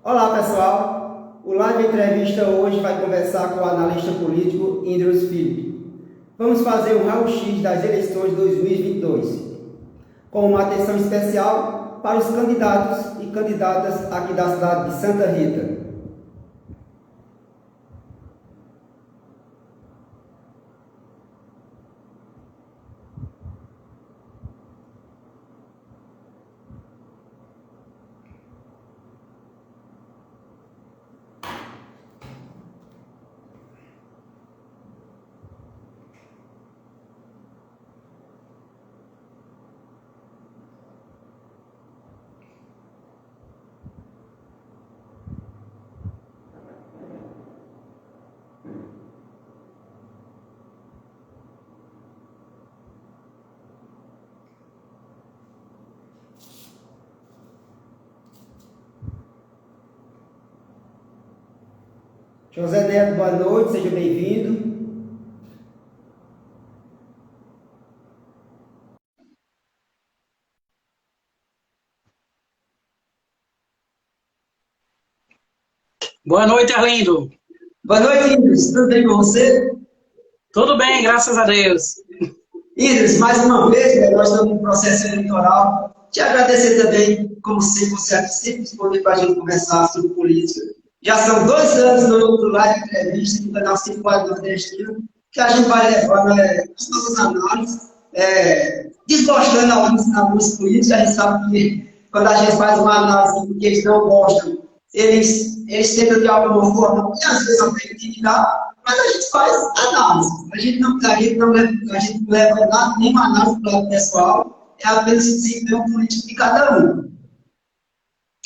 Olá, pessoal. O Live Entrevista hoje vai conversar com o analista político Indros Filipe. Vamos fazer um raio-x das eleições de 2022, com uma atenção especial para os candidatos e candidatas aqui da cidade de Santa Rita. José Neto, boa noite, seja bem-vindo. Boa noite, Arlindo. Boa noite, Indros. Tudo bem com você? Tudo bem, graças a Deus. Indros, mais uma vez, nós estamos no processo eleitoral. Te agradecer também, como sempre, você sempre disponível para a gente conversar sobre política. Já são 2 anos do Live Entrevista do canal 5 Horas Nordestino, que a gente vai levando as nossas análises, desgostando alguns políticos. A gente sabe que quando a gente faz uma análise do que eles não gostam, eles tentam de alguma forma, e às vezes até criticar, mas a gente faz análise. A gente não leva nada, nenhuma análise para o pessoal, é apenas o desempenho político de cada um.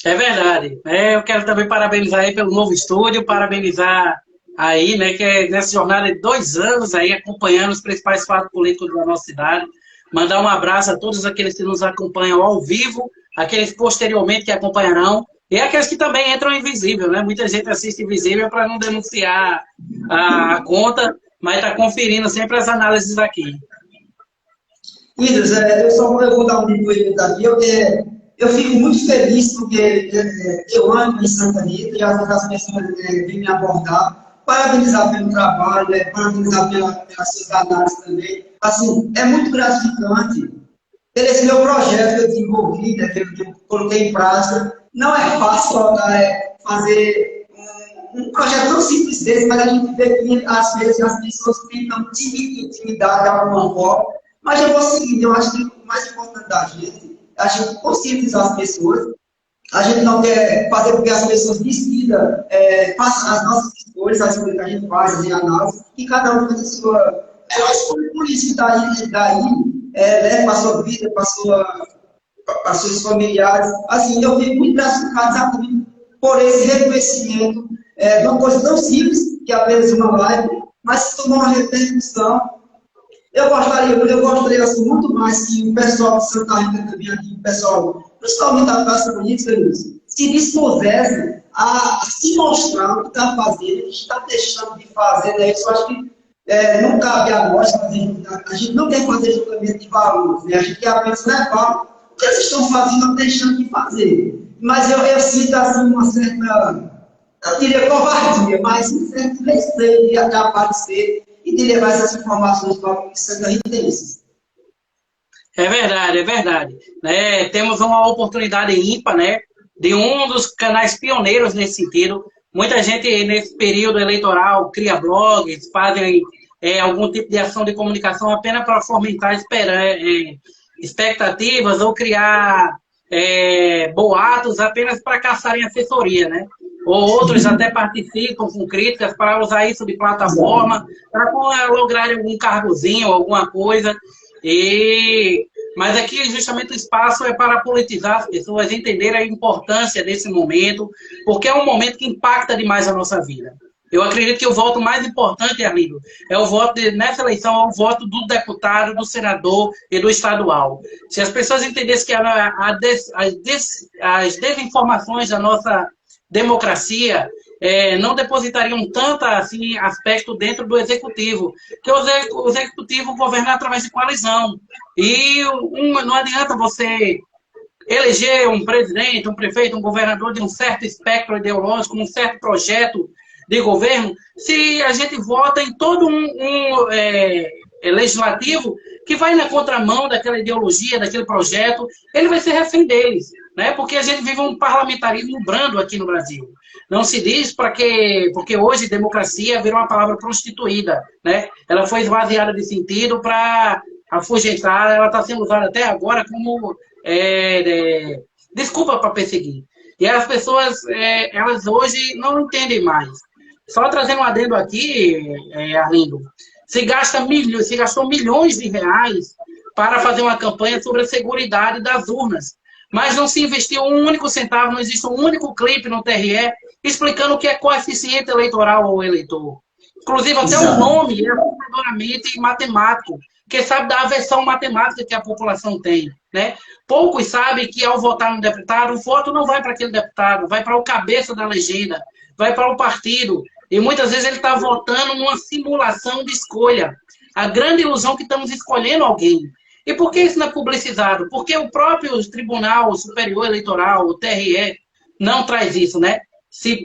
É verdade. Eu quero também parabenizar aí pelo novo estúdio, parabenizar aí, né, que é nessa jornada de 2 anos aí, acompanhando os principais fatos políticos da nossa cidade. Mandar um abraço a todos aqueles que nos acompanham ao vivo, aqueles posteriormente que acompanharão, e aqueles que também entram invisível, né? Muita gente assiste invisível para não denunciar a conta, mas está conferindo sempre as análises aqui. Indras, eu vou dar um depoimento aqui. Eu fico muito feliz porque eu ando em Santa Rita e às vezes as pessoas vêm me abordar, parabenizar pelo trabalho, parabenizar pelas suas análises também. Assim, é muito gratificante ter esse meu projeto que eu desenvolvi, né, que eu coloquei em prática. Não é fácil fazer um projeto tão simples desse, mas a gente vê que às vezes as pessoas tentam intimidar de alguma forma. Mas eu vou seguir, eu acho que o mais importante da gente é a gente conscientizar as pessoas. A gente não quer fazer com que as pessoas decidam, façam as nossas escolhas, as escolhas que a gente faz, as análises, e cada um faz a sua melhor escolha política. Daí leva para a sua vida, para seus familiares. Assim, eu fico muito gratificado exatamente por esse reconhecimento de uma coisa tão simples, que é apenas uma live, mas que tomou uma repercussão. Eu gostaria assim, muito mais que o pessoal de Santa Rita também aqui, o pessoal, principalmente da classe política, se dispusesse a se mostrar o que está fazendo, o que está deixando de fazer, né? Isso eu acho que não cabe a nós fazer, a gente não quer fazer julgamento de valores, né? A gente quer apenas levar o que eles estão fazendo ou deixando de fazer. Mas eu sinto assim uma certa, eu diria covardia, mas um certo receio de aparecer e de levar essas informações para os santarritenses. É verdade, é verdade. Temos uma oportunidade ímpar, né, de um dos canais pioneiros nesse sentido. Muita gente, nesse período eleitoral, cria blogs, fazem algum tipo de ação de comunicação apenas para fomentar expectativas ou criar boatos apenas para caçarem assessoria, né? Ou outros até participam com críticas para usar isso de plataforma, para lograr algum cargozinho, alguma coisa. Mas aqui justamente o espaço é para politizar as pessoas, entenderem a importância desse momento, porque é um momento que impacta demais a nossa vida. Eu acredito que o voto mais importante, Arlindo, é o voto nessa eleição, é o voto do deputado, do senador e do estadual. Se as pessoas entendessem que as desinformações da nossa democracia não depositariam tanto assim, aspecto dentro do executivo, que o executivo governa através de coalizão. E não adianta você eleger um presidente, um prefeito, um governador de um certo espectro ideológico, um certo projeto de governo, se a gente vota em todo legislativo que vai na contramão daquela ideologia, daquele projeto, ele vai ser refém deles, né? Porque a gente vive um parlamentarismo brando aqui no Brasil. Não se diz porque hoje democracia virou uma palavra prostituída, né? Ela foi esvaziada de sentido para afugentar, ela está sendo usada até agora como desculpa para perseguir. E as pessoas, elas hoje não entendem mais. Só trazendo um adendo aqui, Arlindo, se gastou milhões de reais para fazer uma campanha sobre a seguridade das urnas, mas não se investiu um único centavo, não existe um único clipe no TRE explicando o que é coeficiente eleitoral ao eleitor. Inclusive, até o nome é assustadoramente matemático, que sabe da aversão matemática que a população tem, né? Poucos sabem que, ao votar no deputado, o voto não vai para aquele deputado, vai para o cabeça da legenda, vai para o partido. E muitas vezes ele está votando numa simulação de escolha. A grande ilusão que estamos escolhendo alguém. E por que isso não é publicizado? Porque o próprio Tribunal Superior Eleitoral, o TRE, não traz isso, né? Se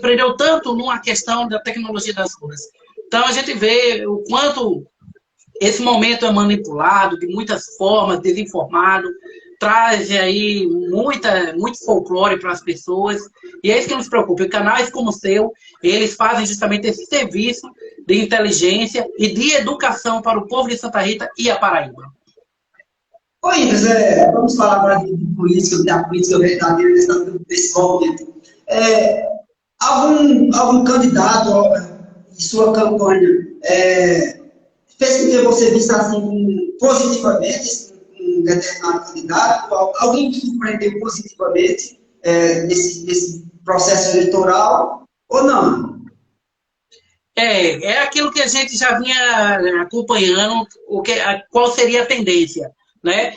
prendeu tanto numa questão da tecnologia das urnas. Então, a gente vê o quanto esse momento é manipulado de muitas formas, desinformado, traz aí muito folclore para as pessoas, e é isso que nos preocupa. E canais como o seu, eles fazem justamente esse serviço de inteligência e de educação para o povo de Santa Rita e a Paraíba. Oi, Inês, vamos falar agora de política, da política verdadeira desse momento. Algum candidato em sua campanha fez com que você visse assim, positivamente um determinado candidato? Alguém te surpreendeu positivamente nesse processo eleitoral ou não? É aquilo que a gente já vinha acompanhando, qual seria a tendência, né?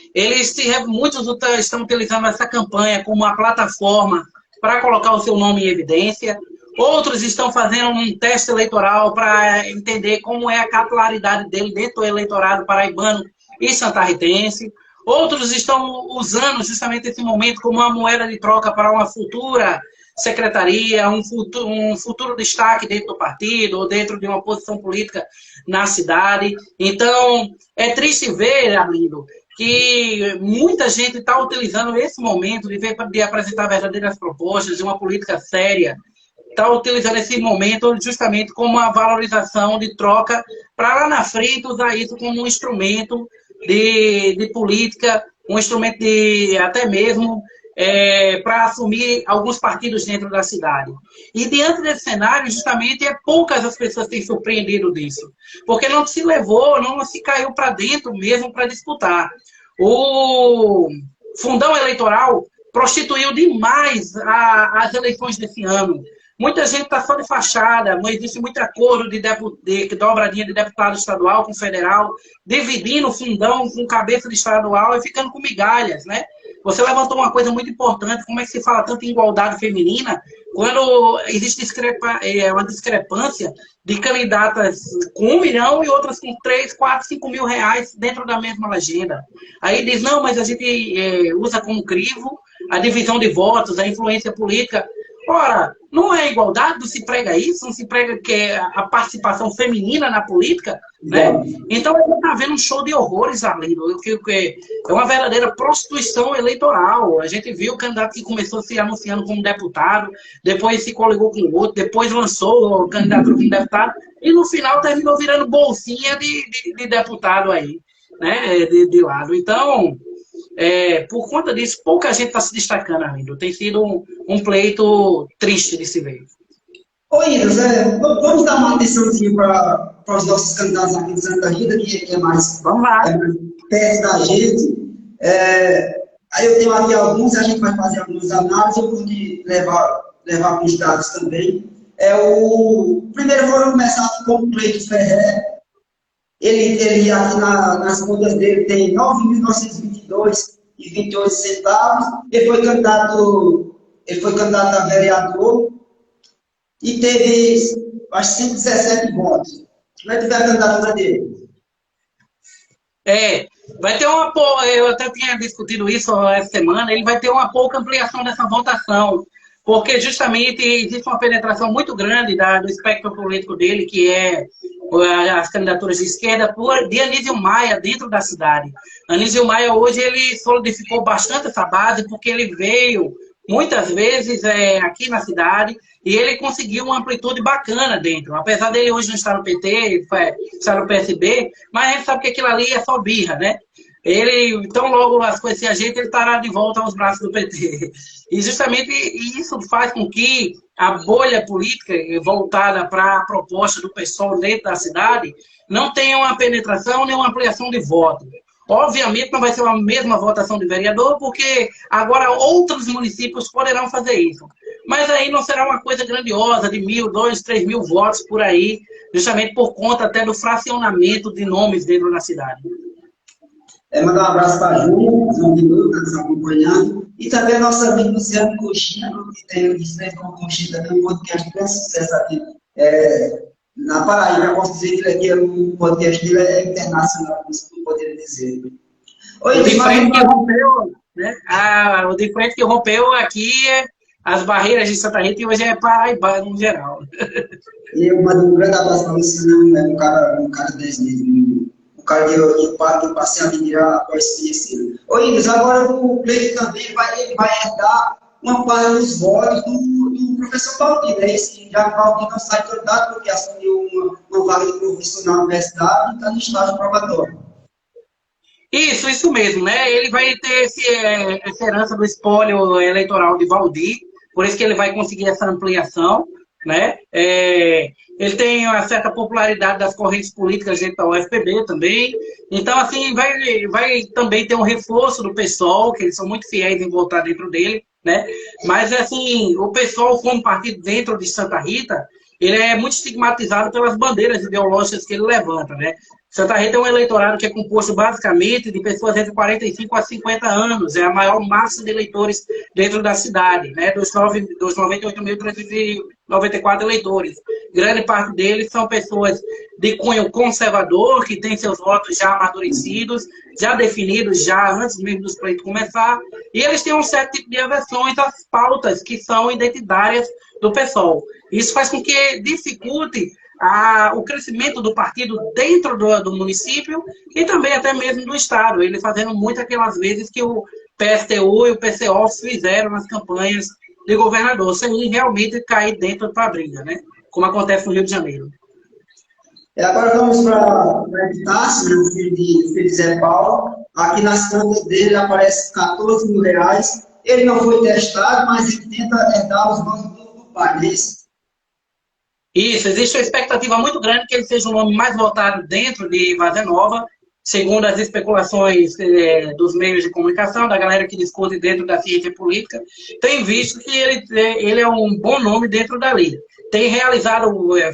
Muitos estão utilizando essa campanha como uma plataforma para colocar o seu nome em evidência. Outros estão fazendo um teste eleitoral para entender como é a capilaridade dele dentro do eleitorado paraibano e santarritense. Outros estão usando justamente esse momento como uma moeda de troca para uma futura secretaria, um futuro destaque dentro do partido ou dentro de uma posição política na cidade. Então, é triste ver, Arlindo, que muita gente está utilizando esse momento de apresentar verdadeiras propostas, de uma política séria, está utilizando esse momento justamente como uma valorização de troca para lá na frente usar isso como um instrumento de política, um instrumento de até mesmo para assumir alguns partidos dentro da cidade. E diante desse cenário, justamente, poucas as pessoas têm surpreendido disso, porque não se levou, não se caiu para dentro mesmo para disputar. O fundão eleitoral prostituiu demais as eleições desse ano. Muita gente está só de fachada, não existe muito acordo de dobradinha de deputado estadual com federal, dividindo o fundão com cabeça de estadual e ficando com migalhas, né? Você levantou uma coisa muito importante, como é que se fala tanto em igualdade feminina, quando existe uma discrepância de candidatas com 1 milhão e outras com 3, 4, 5 mil reais dentro da mesma legenda. Aí diz, não, mas a gente usa como crivo a divisão de votos, a influência política. Ora, não é igualdade, não se prega isso, não se prega que é a participação feminina na política, né? Então, a gente está vendo um show de horrores, Arlindo, que é uma verdadeira prostituição eleitoral. A gente viu o candidato que começou se anunciando como deputado, depois se coligou com o outro, depois lançou o candidato como deputado, e no final terminou virando bolsinha de deputado aí, né? De lado. Então, por conta disso, pouca gente está se destacando, Arlindo. Tem sido um pleito triste de se ver. Ô, Inês, vamos dar uma atençãozinha para os nossos candidatos aqui de Santa Rita, que é mais perto da gente. Aí eu tenho aqui alguns, a gente vai fazer algumas análises, eu vou levar alguns dados também. Primeiro, vamos começar com o Cleito Ferrer. Ele aqui nas contas dele tem 9.922,28 centavos. Ele foi candidato a vereador e teve, acho, 117 votos. Como é que vai a candidatura dele? Vai ter uma eu até tinha discutido isso essa semana, ele vai ter uma pouca ampliação dessa votação, porque justamente existe uma penetração muito grande do espectro político dele, que é as candidaturas de esquerda, de Anísio Maia dentro da cidade. Anísio Maia hoje ele solidificou bastante essa base, porque ele veio muitas vezes aqui na cidade e ele conseguiu uma amplitude bacana dentro. Apesar dele hoje não estar no PT, estar no PSB, mas a gente sabe que aquilo ali é só birra, né? Ele, então, logo as coisas se ajeitam, ele estará de volta aos braços do PT. E justamente isso faz com que a bolha política voltada para a proposta do PSOL dentro da cidade não tenha uma penetração nem uma ampliação de voto. Obviamente não vai ser a mesma votação de vereador, porque agora outros municípios poderão fazer isso. Mas aí não será uma coisa grandiosa, de 1.000, 2.000, 3.000 votos por aí, justamente por conta até do fracionamento de nomes dentro da cidade. Mandar um abraço para a Júlia, João de Lula, que está nos acompanhando, e também nosso amigo Luciano Coxinha, que tem o Distrito com Coxinha, também um podcast de grande sucesso aqui na Paraíba. Eu posso dizer que ele aqui, o podcast dele é internacional, isso que eu poderia dizer. Oi, o de frente que rompeu, né? O de frente que rompeu aqui as barreiras de Santa Rita e hoje é Paraíba no geral. E eu mando um grande abraço para o Luciano, um cara 10 meses. O cara que eu passei a admirar após conhecer. Oi, Inês, agora o Cleiton também vai herdar uma parte dos votos do professor Paulinho, né? Já o Paulinho não sai candidato porque assumiu uma vaga de professor na universidade e está no estágio probatório. Isso mesmo, né? Ele vai ter essa herança do espólio eleitoral de Valdir, por isso que ele vai conseguir essa ampliação, né? Ele tem uma certa popularidade das correntes políticas dentro da UFPB também. Então, assim, vai também ter um reforço do PSOL, que eles são muito fiéis em votar dentro dele, né? Mas, assim, o PSOL, como partido dentro de Santa Rita, ele é muito estigmatizado pelas bandeiras ideológicas que ele levanta, né? Santa Rita é um eleitorado que é composto basicamente de pessoas entre 45 a 50 anos, é a maior massa de eleitores dentro da cidade, né? Dos 98.394 eleitores. Grande parte deles são pessoas de cunho conservador, que têm seus votos já amadurecidos, já definidos, já antes mesmo dos pleitos começar, e eles têm um certo tipo de aversões às pautas que são identitárias do PSOL. Isso faz com que dificulte o crescimento do partido dentro do município e também até mesmo do Estado, ele fazendo muito aquelas vezes que o PSTU e o PCO fizeram nas campanhas de governador, sem realmente cair dentro da briga, né? Como acontece no Rio de Janeiro. Agora vamos para Epitácio, o filho de Zé Paulo. Aqui nas contas dele aparece 14 mil reais. Ele não foi testado, mas ele tenta herdar os votos do pai, não é isso? Isso, existe uma expectativa muito grande que ele seja o nome mais votado dentro de Várzea Nova, segundo as especulações dos meios de comunicação, da galera que discute dentro da ciência política, tem visto que ele é um bom nome dentro dali. Tem realizado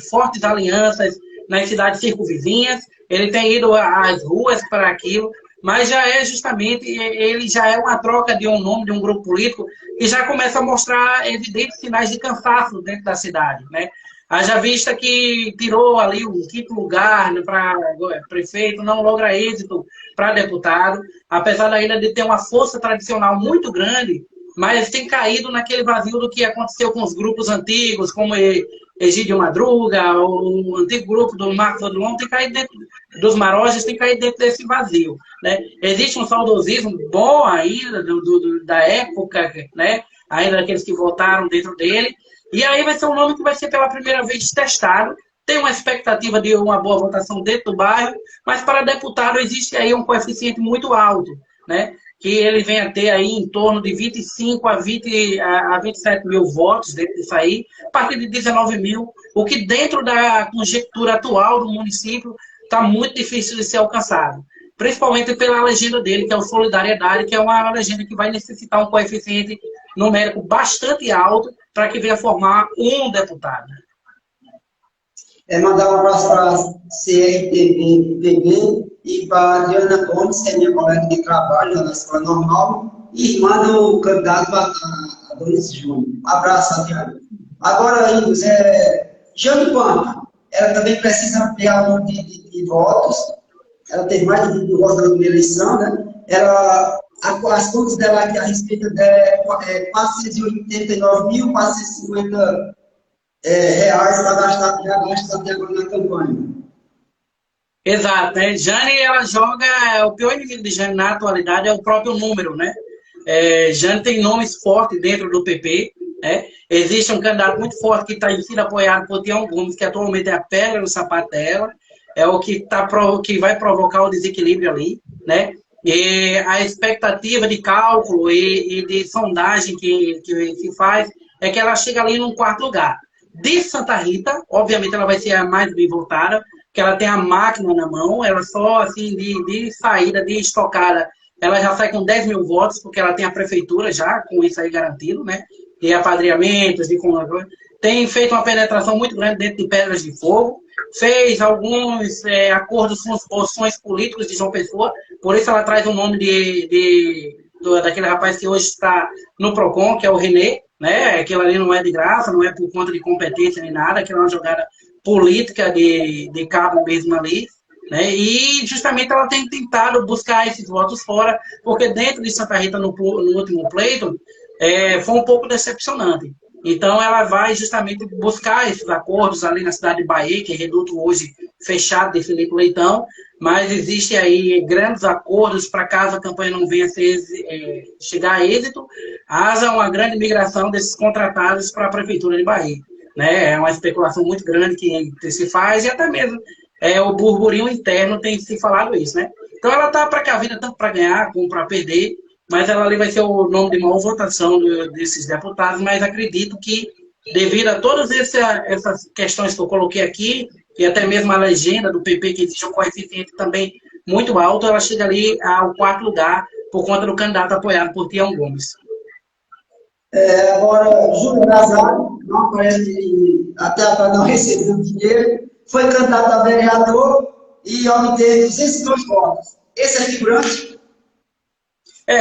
fortes alianças nas cidades circunvizinhas, ele tem ido às ruas para aquilo, mas já é justamente, ele já é uma troca de um nome de um grupo político que já começa a mostrar evidentes sinais de cansaço dentro da cidade, né? Haja vista que tirou ali o quinto lugar para prefeito, não logra êxito para deputado, apesar ainda de ter uma força tradicional muito grande, mas tem caído naquele vazio do que aconteceu com os grupos antigos, como Egídio Madruga, o antigo grupo do Marcos Odilon, tem caído dentro dos Marojas, tem caído dentro desse vazio, né? Existe um saudosismo bom ainda da época, né? Ainda daqueles que votaram dentro dele. E aí vai ser um nome que vai ser pela primeira vez testado. Tem uma expectativa de uma boa votação dentro do bairro, mas para deputado existe aí um coeficiente muito alto, né? Que ele vem a ter aí em torno de 25 a 27 mil votos dentro disso aí, a partir de 19 mil, o que dentro da conjectura atual do município está muito difícil de ser alcançado. Principalmente pela legenda dele, que é o Solidariedade, que é uma legenda que vai necessitar um coeficiente numérico bastante alto para que venha formar um deputado. Mandar um abraço para a CRTV e para a Diana Gomes, que é minha colega de trabalho na Escola Normal, e irmã do candidato Adonis Júnior. Abraço, Diana. Agora, Ingrid, Jane Pampa, ela também precisa ampliar o número de votos, ela teve mais de 20 mil votos na primeira eleição, né? As contas dela aqui a respeito é 489.450 reais para gastar, já gasta até agora na campanha. Exato, né? Jane, ela joga, o pior inimigo de Jane na atualidade é o próprio número, né? Jane tem nomes fortes dentro do PP, né? Existe um candidato muito forte que está sendo apoiado por Tião Gomes, que atualmente é a pedra no sapato dela, é o que, que vai provocar o desequilíbrio ali, né? E a expectativa de cálculo e de sondagem que se faz é que ela chega ali num quarto lugar. De Santa Rita, obviamente ela vai ser a mais bem votada, que ela tem a máquina na mão, ela só, assim, de saída, de estocada, ela já sai com 10 mil votos, porque ela tem a prefeitura já, com isso aí garantido, né? De apadrinhamentos, tem feito uma penetração muito grande dentro de Pedras de Fogo, fez alguns acordos com os posições políticos de João Pessoa, por isso ela traz o nome daquele rapaz que hoje está no PROCON, que é o Renê, né? Aquilo ali não é de graça, não é por conta de competência nem nada, aquilo é uma jogada política de cabo mesmo ali, né? E justamente ela tem tentado buscar esses votos fora, porque dentro de Santa Rita, no último pleito, foi um pouco decepcionante. Então ela vai justamente buscar esses acordos ali na cidade de Bahia, que é reduto hoje fechado de Felipe Leitão, mas existe aí grandes acordos para caso a campanha não venha chegar a êxito, haja uma grande migração desses contratados para a Prefeitura de Bahia. Né? É uma especulação muito grande que se faz, e até mesmo o burburinho interno tem se falado isso, né? Então ela está para a vida tanto para ganhar como para perder, mas ela ali vai ser o nome de maior votação desses deputados, mas acredito que, devido a todas essas questões que eu coloquei aqui, e até mesmo a legenda do PP, que existe um coeficiente também muito alto, ela chega ali ao quarto lugar, por conta do candidato apoiado por Tião Gomes. Agora, Júlio Nazário, não aparece até agora, não recebeu dinheiro, foi candidato a vereador e obteve 202 votos. Esse é figurante?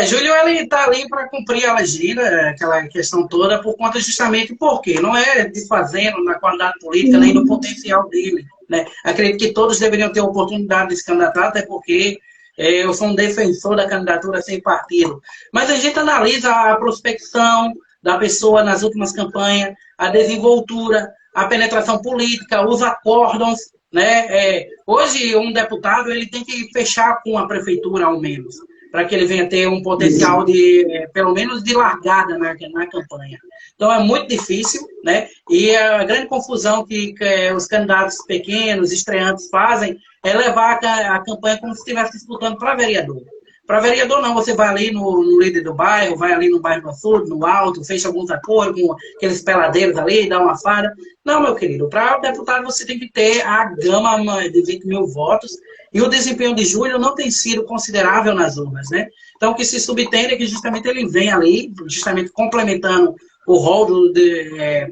Júlio, ele está ali para cumprir a legenda, aquela questão toda, por conta justamente porque não é desfazendo na qualidade política nem do potencial dele, né? Acredito que todos deveriam ter a oportunidade de se candidatar, até porque eu sou um defensor da candidatura sem partido. Mas a gente analisa a prospecção da pessoa nas últimas campanhas, a desenvoltura, a penetração política, os acórdons, né? Hoje, um deputado ele tem que fechar com a prefeitura, ao menos, para que ele venha ter um potencial de, pelo menos, de largada na campanha. Então, é muito difícil, né? E a grande confusão que os candidatos pequenos, estreantes, fazem é levar a campanha como se estivesse disputando para vereador. Para vereador, não. Você vai ali no líder do bairro, vai ali no bairro do Sul, no Alto, fecha alguns acordos com aqueles peladeiros ali, dá uma farda. Não, meu querido. Para o deputado, você tem que ter a gama de 20 mil votos. E o desempenho de Júlio não tem sido considerável nas urnas, né? Então, o que se subtende é que justamente ele vem ali, justamente complementando o rol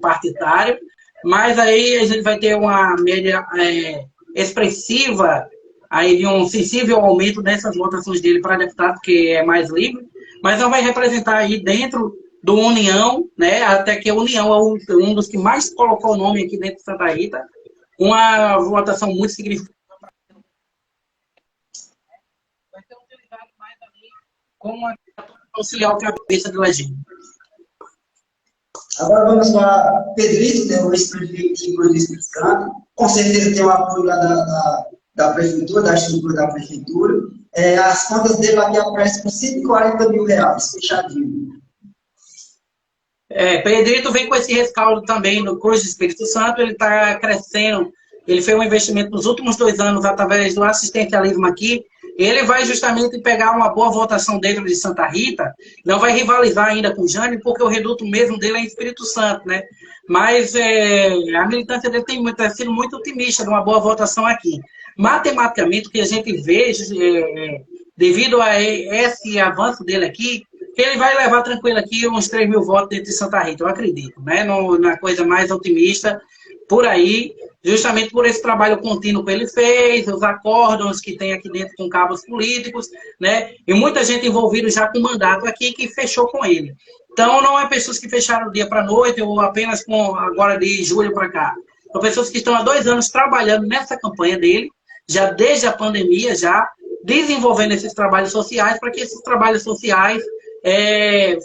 partidário, mas aí a gente vai ter uma média expressiva aí de um sensível aumento dessas votações dele para deputado, que é mais livre, mas não vai representar aí dentro do União, né? Até que a União é um dos que mais colocou o nome aqui dentro de Santa Rita, uma votação muito significativa. Vai ser utilizado mais ali como auxiliar o cabeça de legenda. Agora vamos para Pedrito, né, o ex-prefeito do Espírito Santo. Com certeza tem o apoio da prefeitura, da estrutura da prefeitura. As contas dele aqui aparecem com 140 mil reais, fechadinho. Pedrito vem com esse rescaldo também no Cruz do Espírito Santo, ele está crescendo, ele fez um investimento nos últimos 2 anos através do assistencialismo aqui, ele vai justamente pegar uma boa votação dentro de Santa Rita, não vai rivalizar ainda com o Jânio, porque o reduto mesmo dele é em Espírito Santo, né? Mas a militância dele tem sido muito otimista de uma boa votação aqui. Matematicamente, o que a gente vê, devido a esse avanço dele aqui, que ele vai levar tranquilo aqui uns 3 mil votos dentro de Santa Rita, eu acredito, né? Na coisa mais otimista, por aí, justamente por esse trabalho contínuo que ele fez, os acórdons que tem aqui dentro com cabos políticos, né? E muita gente envolvida já com mandato aqui que fechou com ele. Então, não é pessoas que fecharam do dia para a noite ou apenas agora de julho para cá. São pessoas que estão há 2 anos trabalhando nessa campanha dele, já desde a pandemia, já desenvolvendo esses trabalhos sociais, para que esses trabalhos sociais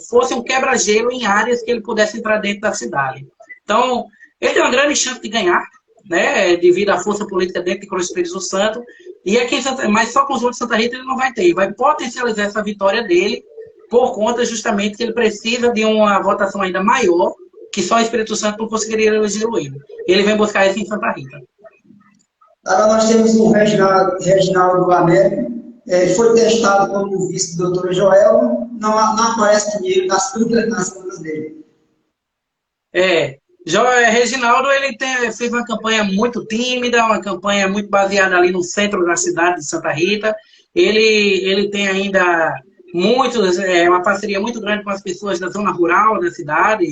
fossem um quebra-gelo em áreas que ele pudesse entrar dentro da cidade. Então, ele tem uma grande chance de ganhar, né, devido à força política dentro de Cruz Espírito Santo, e aqui em Santa, mas só com os votos de Santa Rita ele não vai ter, ele vai potencializar essa vitória dele, por conta justamente que ele precisa de uma votação ainda maior, que só o Espírito Santo não conseguiria eleger ele. Ele vem buscar isso em Santa Rita. Agora nós temos o Reginaldo Américo, ele foi testado como vice do doutor Joel, não aparece dinheiro nas contas dele. Reginaldo, ele fez uma campanha muito tímida, uma campanha muito baseada ali no centro da cidade de Santa Rita. Ele tem ainda uma parceria muito grande com as pessoas da zona rural da cidade.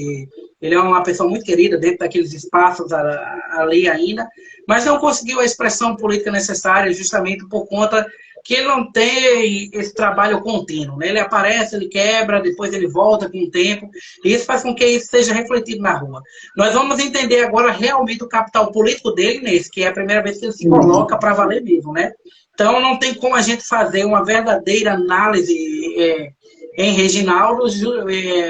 Ele é uma pessoa muito querida dentro daqueles espaços ali ainda, mas não conseguiu a expressão política necessária justamente por conta que ele não tem esse trabalho contínuo, né? Ele aparece, ele quebra, depois ele volta com o tempo, e isso faz com que isso seja refletido na rua. Nós vamos entender agora realmente o capital político dele nesse, que é a primeira vez que ele se coloca para valer mesmo, né? Então não tem como a gente fazer uma verdadeira análise em Reginaldo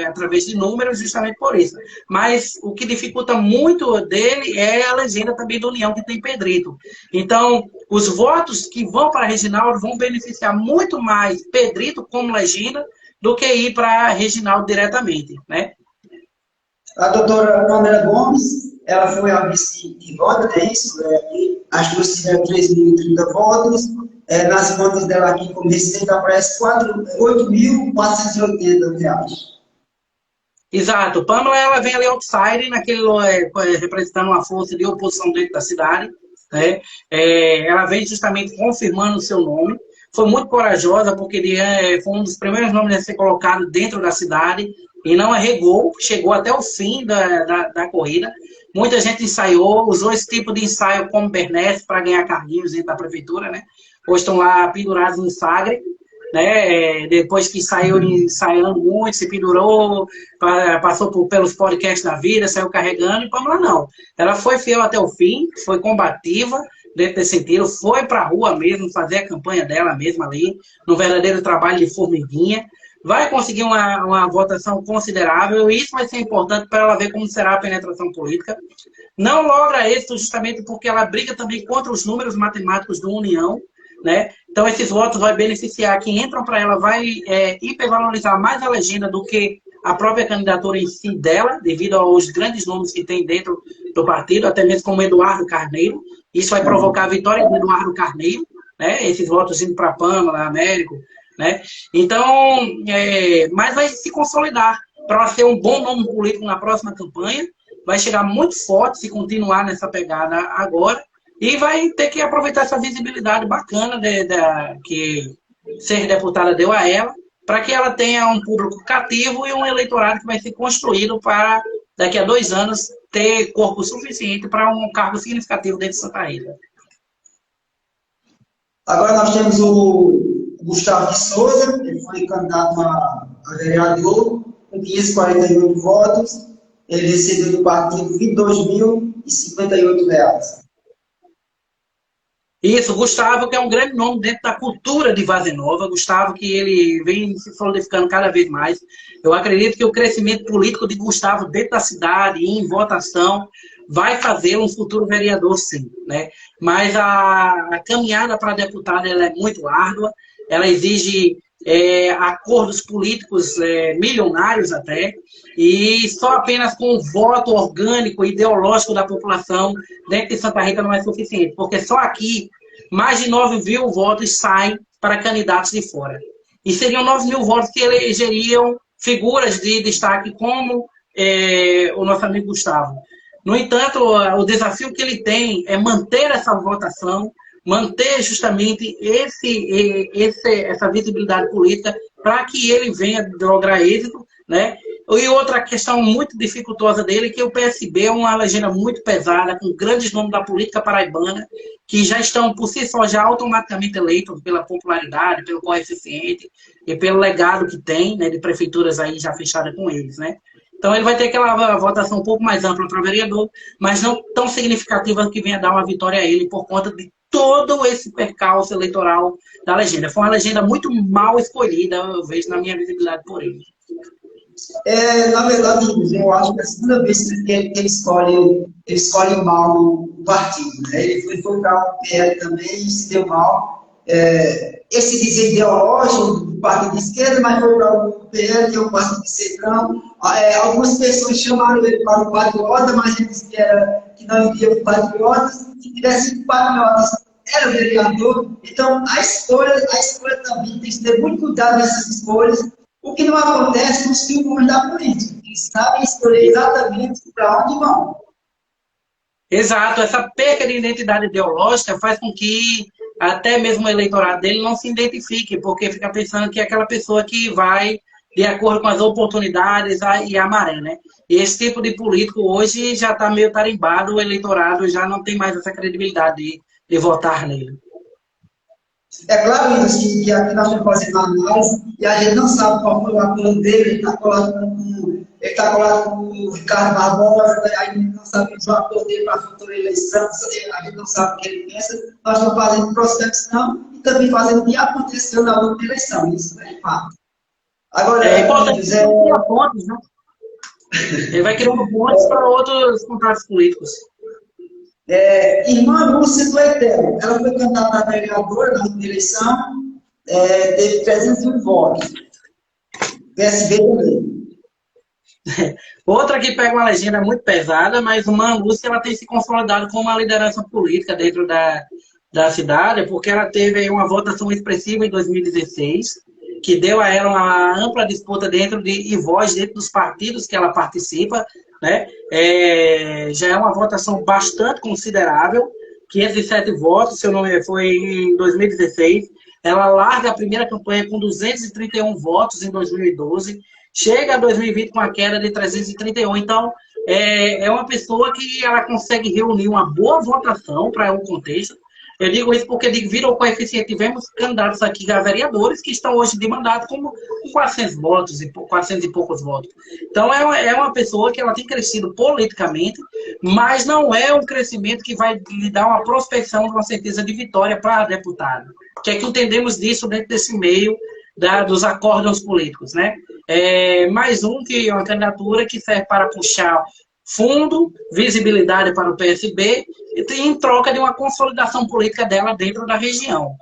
através de números, justamente por isso. Mas o que dificulta muito dele é a legenda também do União, que tem Pedrito. Então, os votos que vão para Reginaldo vão beneficiar muito mais Pedrito como legenda do que ir para Reginaldo diretamente, né? A doutora Pamela Gomes, ela foi a vice de voto, é isso? As duas tiveram 3.030 votos. Nas contas dela aqui, como receita, aparece R$ 8.480. Exato. Pamela, ela vem ali outside, representando uma força de oposição dentro da cidade, né? Ela vem justamente confirmando o seu nome. Foi muito corajosa, porque foi um dos primeiros nomes a ser colocado dentro da cidade e não arregou, chegou até o fim da corrida. Muita gente ensaiou, usou esse tipo de ensaio como Bernese para ganhar carguinhos dentro da prefeitura, né? Hoje estão lá pendurados no Sagre, né? Depois que saiu ensaiando muito, se pendurou, passou pelos podcasts da vida, saiu carregando, e Pamela não. Ela foi fiel até o fim, foi combativa dentro desse sentido, foi para a rua mesmo, fazer a campanha dela mesma ali, no verdadeiro trabalho de formiguinha. Vai conseguir uma votação considerável, e isso vai ser importante para ela ver como será a penetração política. Não logra êxito justamente porque ela briga também contra os números matemáticos do União, né? Então, esses votos vão beneficiar quem entram para ela, vai hipervalorizar mais a legenda do que a própria candidatura em si dela, devido aos grandes nomes que tem dentro do partido, até mesmo como Eduardo Carneiro. Isso vai provocar a vitória do Eduardo Carneiro, né? Esses votos indo para Pamela, Américo, né? Então, mas vai se consolidar para ser um bom nome político na próxima campanha, vai chegar muito forte se continuar nessa pegada agora, e vai ter que aproveitar essa visibilidade bacana que ser deputada deu a ela, para que ela tenha um público cativo e um eleitorado que vai ser construído para, daqui a 2 anos, ter corpo suficiente para um cargo significativo dentro de Santa Rita. Agora nós temos o Gustavo de Souza, ele foi candidato a vereador, com 548 votos, ele recebeu do partido R$ 22.058. Isso, Gustavo, que é um grande nome dentro da cultura de Várzea Nova. Gustavo, que ele vem se solidificando cada vez mais. Eu acredito que o crescimento político de Gustavo dentro da cidade e em votação vai fazê-lo um futuro vereador, sim, né? Mas a caminhada para deputada ela é muito árdua, ela exige acordos políticos milionários até, e só apenas com o voto orgânico, ideológico da população dentro de Santa Rita não é suficiente, porque só aqui mais de 9.000 votos saem para candidatos de fora. E seriam 9.000 votos que elegeriam figuras de destaque como o nosso amigo Gustavo. No entanto, o desafio que ele tem é manter essa votação, manter justamente essa visibilidade política para que ele venha lograr êxito, né? E outra questão muito dificultosa dele é que o PSB é uma legenda muito pesada, com grandes nomes da política paraibana, que já estão, por si só, já automaticamente eleitos pela popularidade, pelo coeficiente e pelo legado que tem, né, de prefeituras aí já fechadas com eles, né? Então ele vai ter aquela votação um pouco mais ampla para vereador, mas não tão significativa que venha dar uma vitória a ele por conta de todo esse percalço eleitoral da legenda. Foi uma legenda muito mal escolhida, eu vejo na minha visibilidade por ele. Na verdade, eu acho que é a segunda vez que ele escolhe mal o partido. Né? Ele foi para o PL também e se deu mal. Esse dizer ideológico do partido de esquerda, mas foi para o PL, que é o partido de centrão. Algumas pessoas chamaram ele para o patriota, mas ele disse que não iria para o patriotas. Se tivesse sido patriotas, era vereador. Então, a escolha também tem que ter muito cuidado nessas escolhas. O que não acontece com os figurões da política. Eles sabem escolher exatamente para onde vão. Exato. Essa perda de identidade ideológica faz com que até mesmo o eleitorado dele não se identifique, porque fica pensando que é aquela pessoa que vai de acordo com as oportunidades e a maré, né? E esse tipo de político hoje já está meio tarimbado, o eleitorado já não tem mais essa credibilidade de votar nele. É claro isso, que aqui nós estamos fazendo análise e a gente não sabe qual foi o acordo dele, ele está colado com o Ricardo Barbosa, a gente não sabe o acordo dele para a futura eleição, a gente não sabe o que ele pensa, nós estamos fazendo prospecção e também fazendo o que aconteceu na última eleição, isso é fato. Agora, é importante criar pontos, né? Ele vai criando pontos para outros contatos políticos. Irmã Lúcia do Etel, ela foi candidata a vereadora na última eleição, teve 301 votos. PSB também. Outra que pega uma legenda muito pesada, mas uma Lúcia ela tem se consolidado como uma liderança política dentro da cidade, porque ela teve uma votação expressiva em 2016, que deu a ela uma ampla disputa e voz dentro dos partidos que ela participa, né? Já é uma votação bastante considerável, 507 votos, seu nome foi em 2016. Ela larga a primeira campanha com 231 votos em 2012, chega a 2020 com a queda de 331. Então, é uma pessoa que ela consegue reunir uma boa votação para um contexto. Eu digo isso porque virou coeficiente. Tivemos candidatos aqui a vereadores que estão hoje de mandato com 400 votos, 400 e poucos votos. Então, é uma pessoa que ela tem crescido politicamente, mas não é um crescimento que vai lhe dar uma prospecção de uma certeza de vitória para deputado. O que é que entendemos disso dentro desse meio dos acórdãos políticos, né? Mais que é uma candidatura que serve para puxar fundo, visibilidade para o PSB, em troca de uma consolidação política dela dentro da região.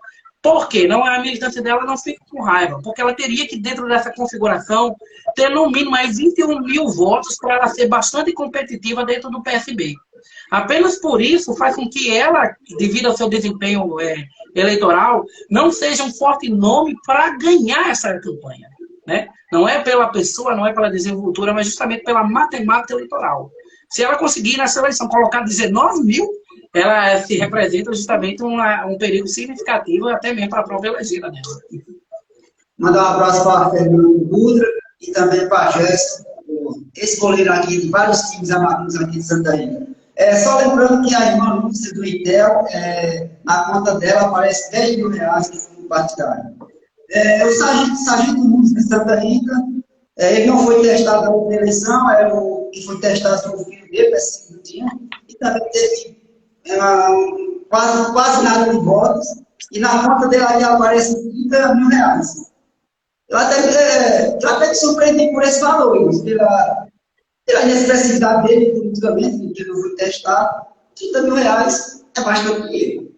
Por quê? A militância dela não fica com raiva, porque ela teria que, dentro dessa configuração, ter no mínimo mais 21 mil votos para ela ser bastante competitiva dentro do PSB. Apenas por isso faz com que ela, devido ao seu desempenho eleitoral, não seja um forte nome para ganhar essa campanha. Né? Não é pela pessoa, não é pela desenvoltura, mas justamente pela matemática eleitoral. Se ela conseguir nessa eleição colocar 19 mil, ela se representa justamente um perigo significativo até mesmo para a própria legenda dela. Mandar um abraço para a Fernando Budra e também para a Jéssica, esse goleiro aqui de vários times amados aqui de Santa Rita. Só lembrando que a irmã Lúcia do Itel, na conta dela aparece 10 mil reais no fundo partidário. O Sargento Lúcia de Santa Rita, ele não foi testado na última eleição, era o que foi testado sobre o filho dele, esse segundo, e também teve quase nada de votos, e na conta dele aí aparece 30 mil reais. Eu até me surpreendi por esse valor, pela inexpressividade dele, politicamente, que não foi testado, 30 mil reais é bastante dinheiro.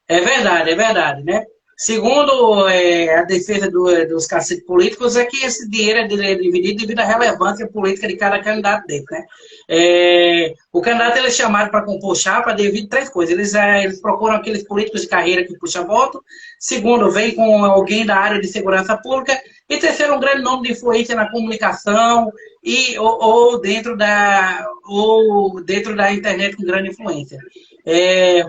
É verdade, né? Segundo a defesa dos caciques políticos, é que esse dinheiro é dividido devido à relevância política de cada candidato dele, né? O candidato ele é chamado para compor chapa devido a 3 coisas. Eles procuram aqueles políticos de carreira que puxam voto. Segundo, vem com alguém da área de segurança pública. E terceiro, um grande nome de influência na comunicação ou dentro da internet com grande influência.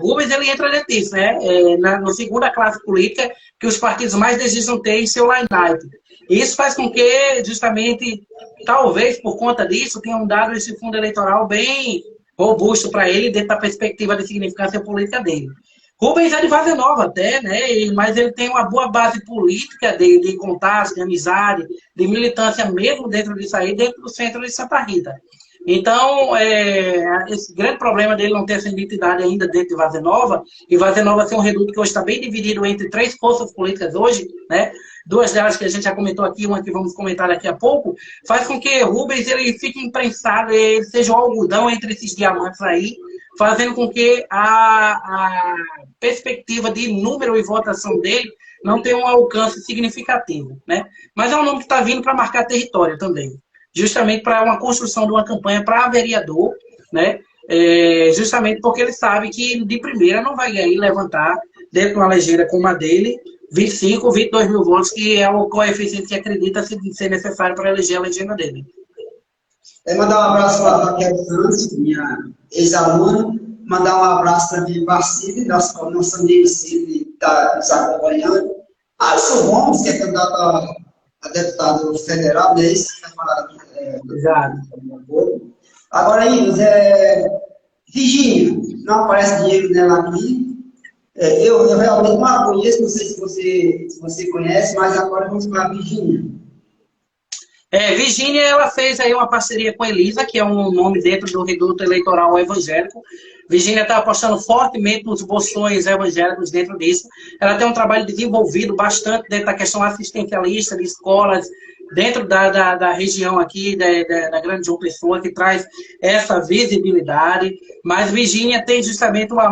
Rubens ele entra dentro disso, né? Na segunda classe política que os partidos mais desejam ter em seu line-up. E isso faz com que, justamente, talvez por conta disso, tenham dado esse fundo eleitoral bem robusto para ele, dentro da perspectiva de significância política dele. Rubens é de Vargem Nova até, né? Mas ele tem uma boa base política de contatos, de amizade, de militância mesmo dentro disso aí, dentro do centro de Santa Rita. Então, esse grande problema dele não ter essa identidade ainda dentro de Varze Nova, e Varze Nova ser um reduto que hoje está bem dividido entre três forças políticas hoje, né? Duas delas que a gente já comentou aqui, uma que vamos comentar daqui a pouco, faz com que Rubens ele fique imprensado, ele seja um algodão entre esses diamantes aí, fazendo com que a perspectiva de número e votação dele não tenha um alcance significativo, né? Mas é um nome que está vindo para marcar território também, justamente para uma construção de uma campanha para vereador, né? Justamente porque ele sabe que de primeira não vai aí levantar dentro de uma legenda como a dele 25, 22 mil votos, que é o coeficiente que acredita ser necessário para eleger a legenda dele. Mandar um abraço para a Raquel Santos, minha ex-aluna, mandar um abraço também para a Cid, nossa amiga Cid, que está nos acompanhando. Alisson Gomes, que é candidato a deputado federal, né? Isso que vai falar aqui. Exato. Agora, Ives, Virgínia, não aparece dinheiro nela aqui. Eu realmente não a conheço, não sei se você conhece, mas agora vamos para a Virgínia. Virgínia, ela fez aí uma parceria com Elisa, que é um nome dentro do reduto eleitoral evangélico. Virgínia está apostando fortemente nos bolsões evangélicos dentro disso. Ela tem um trabalho desenvolvido bastante dentro da questão assistencialista de escolas, dentro da região aqui, da Grande João Pessoa, que traz essa visibilidade. Mas Virgínia tem justamente a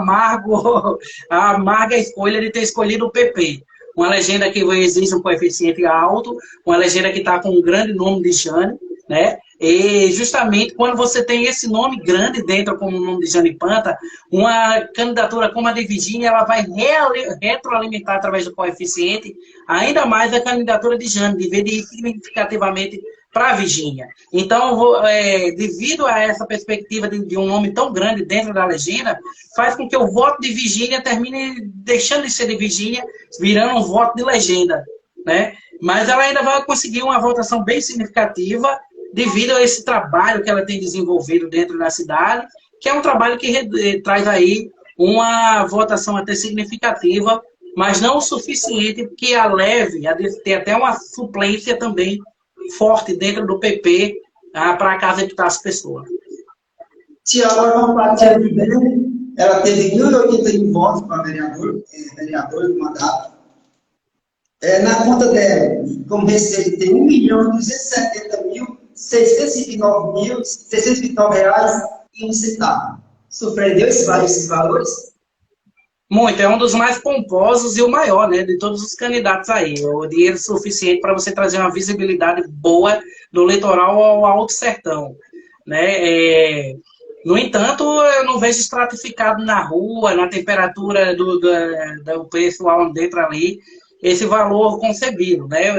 amarga escolha de ter escolhido o PP. Uma legenda que exige um coeficiente alto, uma legenda que está com um grande nome de Jane, né? E justamente quando você tem esse nome grande dentro como o nome de Jane Panta, uma candidatura como a de Virgínia, ela vai retroalimentar através do coeficiente ainda mais a candidatura de Jane, de ver significativamente para a Virgínia. Então, devido a essa perspectiva de um nome tão grande dentro da legenda, faz com que o voto de Virgínia termine deixando de ser de Virgínia, virando um voto de legenda, né? Mas ela ainda vai conseguir uma votação bem significativa devido a esse trabalho que ela tem desenvolvido dentro da cidade, que é um trabalho que traz aí uma votação até significativa, mas não o suficiente que a leve a ter até uma suplência também forte dentro do PP para casar as pessoas. Tia, agora vamos para a Tia de Belém. Ela teve 1.081 votos para vereador do mandato. Na conta dela, como receita, tem R$1.270.629,01. Surpreendeu esses valores? Muito, é um dos mais pomposos e o maior, né, de todos os candidatos aí. O dinheiro suficiente para você trazer uma visibilidade boa do litoral ao Alto Sertão, né? No entanto, eu não vejo estratificado na rua, na temperatura do pessoal dentro ali, esse valor concebido, né?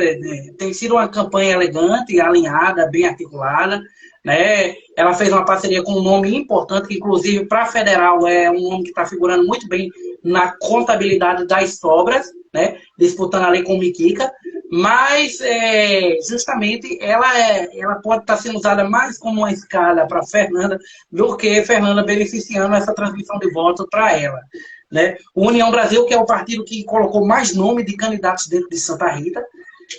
Tem sido uma campanha elegante, alinhada, bem articulada, né? Ela fez uma parceria com um nome importante, que inclusive para federal é um nome que está figurando muito bem na contabilidade das sobras, né? Disputando ali com o Miquica, mas justamente ela pode estar sendo usada mais como uma escada para Fernanda do que Fernanda beneficiando essa transmissão de votos para ela, né? O União Brasil, que é o partido que colocou mais nome de candidatos dentro de Santa Rita,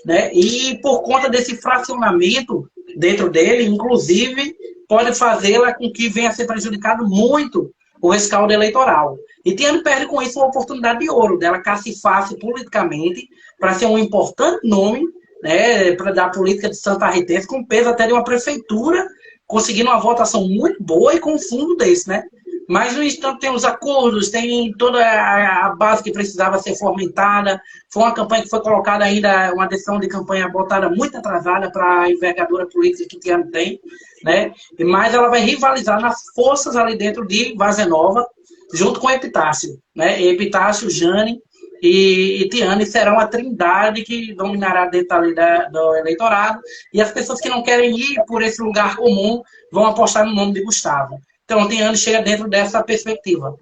né? E por conta desse fracionamento dentro dele, inclusive, pode fazê-la com que venha a ser prejudicado muito o rescaldo eleitoral. E Tiane perde com isso uma oportunidade de ouro dela cacifar-se politicamente para ser um importante nome, né, da política de Santa Rita, com peso até de uma prefeitura, conseguindo uma votação muito boa e com um fundo desse, né? Mas, no entanto, tem os acordos, tem toda a base que precisava ser fomentada. Foi uma campanha que foi colocada ainda, uma decisão de campanha botada muito atrasada para a envergadura política que Tiane tem, né? Mas ela vai rivalizar nas forças ali dentro de Varze Nova, junto com Epitácio, né? Epitácio, Jane e Tiane serão a trindade que dominará dentro ali do eleitorado. E as pessoas que não querem ir por esse lugar comum vão apostar no nome de Gustavo. Então, Tiane chega dentro dessa perspectiva.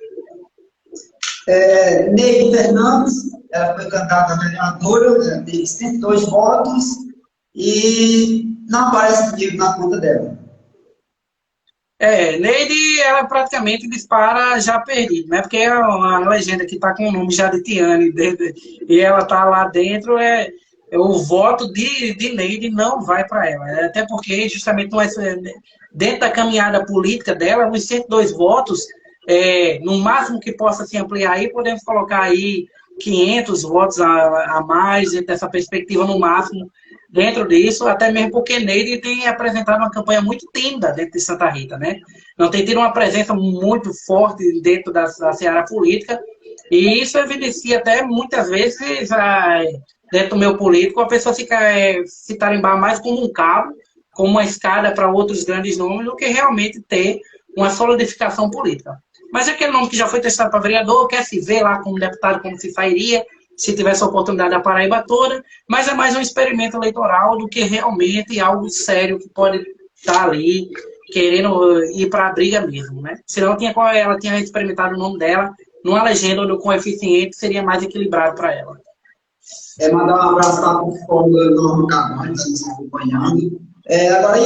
Neide Fernandes, ela foi candidata a vereadora, teve 102 votos e não aparece dinheiro na conta dela. Neide, ela praticamente dispara já perdido, né? Porque é uma legenda que está com o nome já de Tiane, e ela está lá dentro, o voto de Neide não vai para ela. Até porque, justamente, dentro da caminhada política dela, os 102 votos, no máximo que possa se ampliar aí, podemos colocar aí 500 votos a mais, dentro dessa perspectiva, no máximo, dentro disso, até mesmo porque Neide tem apresentado uma campanha muito tímida dentro de Santa Rita, né? Não tem tido uma presença muito forte dentro da seara política, e isso evidencia até muitas vezes dentro do meu político, a pessoa se tarimbar mais como um cabo, como uma escada para outros grandes nomes, do que realmente ter uma solidificação política. Mas aquele nome que já foi testado para vereador, quer se ver lá como deputado, como se sairia, se tivesse a oportunidade da Paraíba toda, mas é mais um experimento eleitoral do que realmente algo sério que pode estar ali querendo ir para a briga mesmo, né? Senão ela tinha experimentado o nome dela numa legenda onde o coeficiente seria mais equilibrado para ela. Mandar um abraço para a psicóloga Norma Camargo, que está acompanhando. Agora,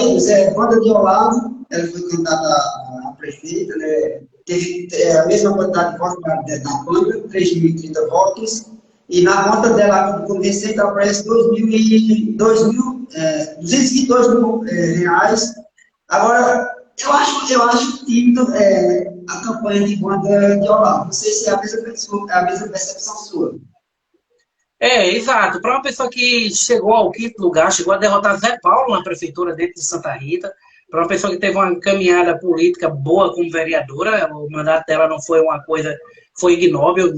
Wanda de Olavo, ela foi candidata a prefeita, né? Teve a mesma quantidade de votos da Câmara, 3.030 votos, e na conta dela, que eu comecei, aparece 222 mil reais. Agora, eu acho tímido a campanha de Wanda de Olavo. Não sei se é a mesma percepção sua. Exato. Para uma pessoa que chegou ao quinto lugar, chegou a derrotar Zé Paulo na prefeitura dentro de Santa Rita, para uma pessoa que teve uma caminhada política boa como vereadora, o mandato dela não foi uma coisa, foi ignóbil,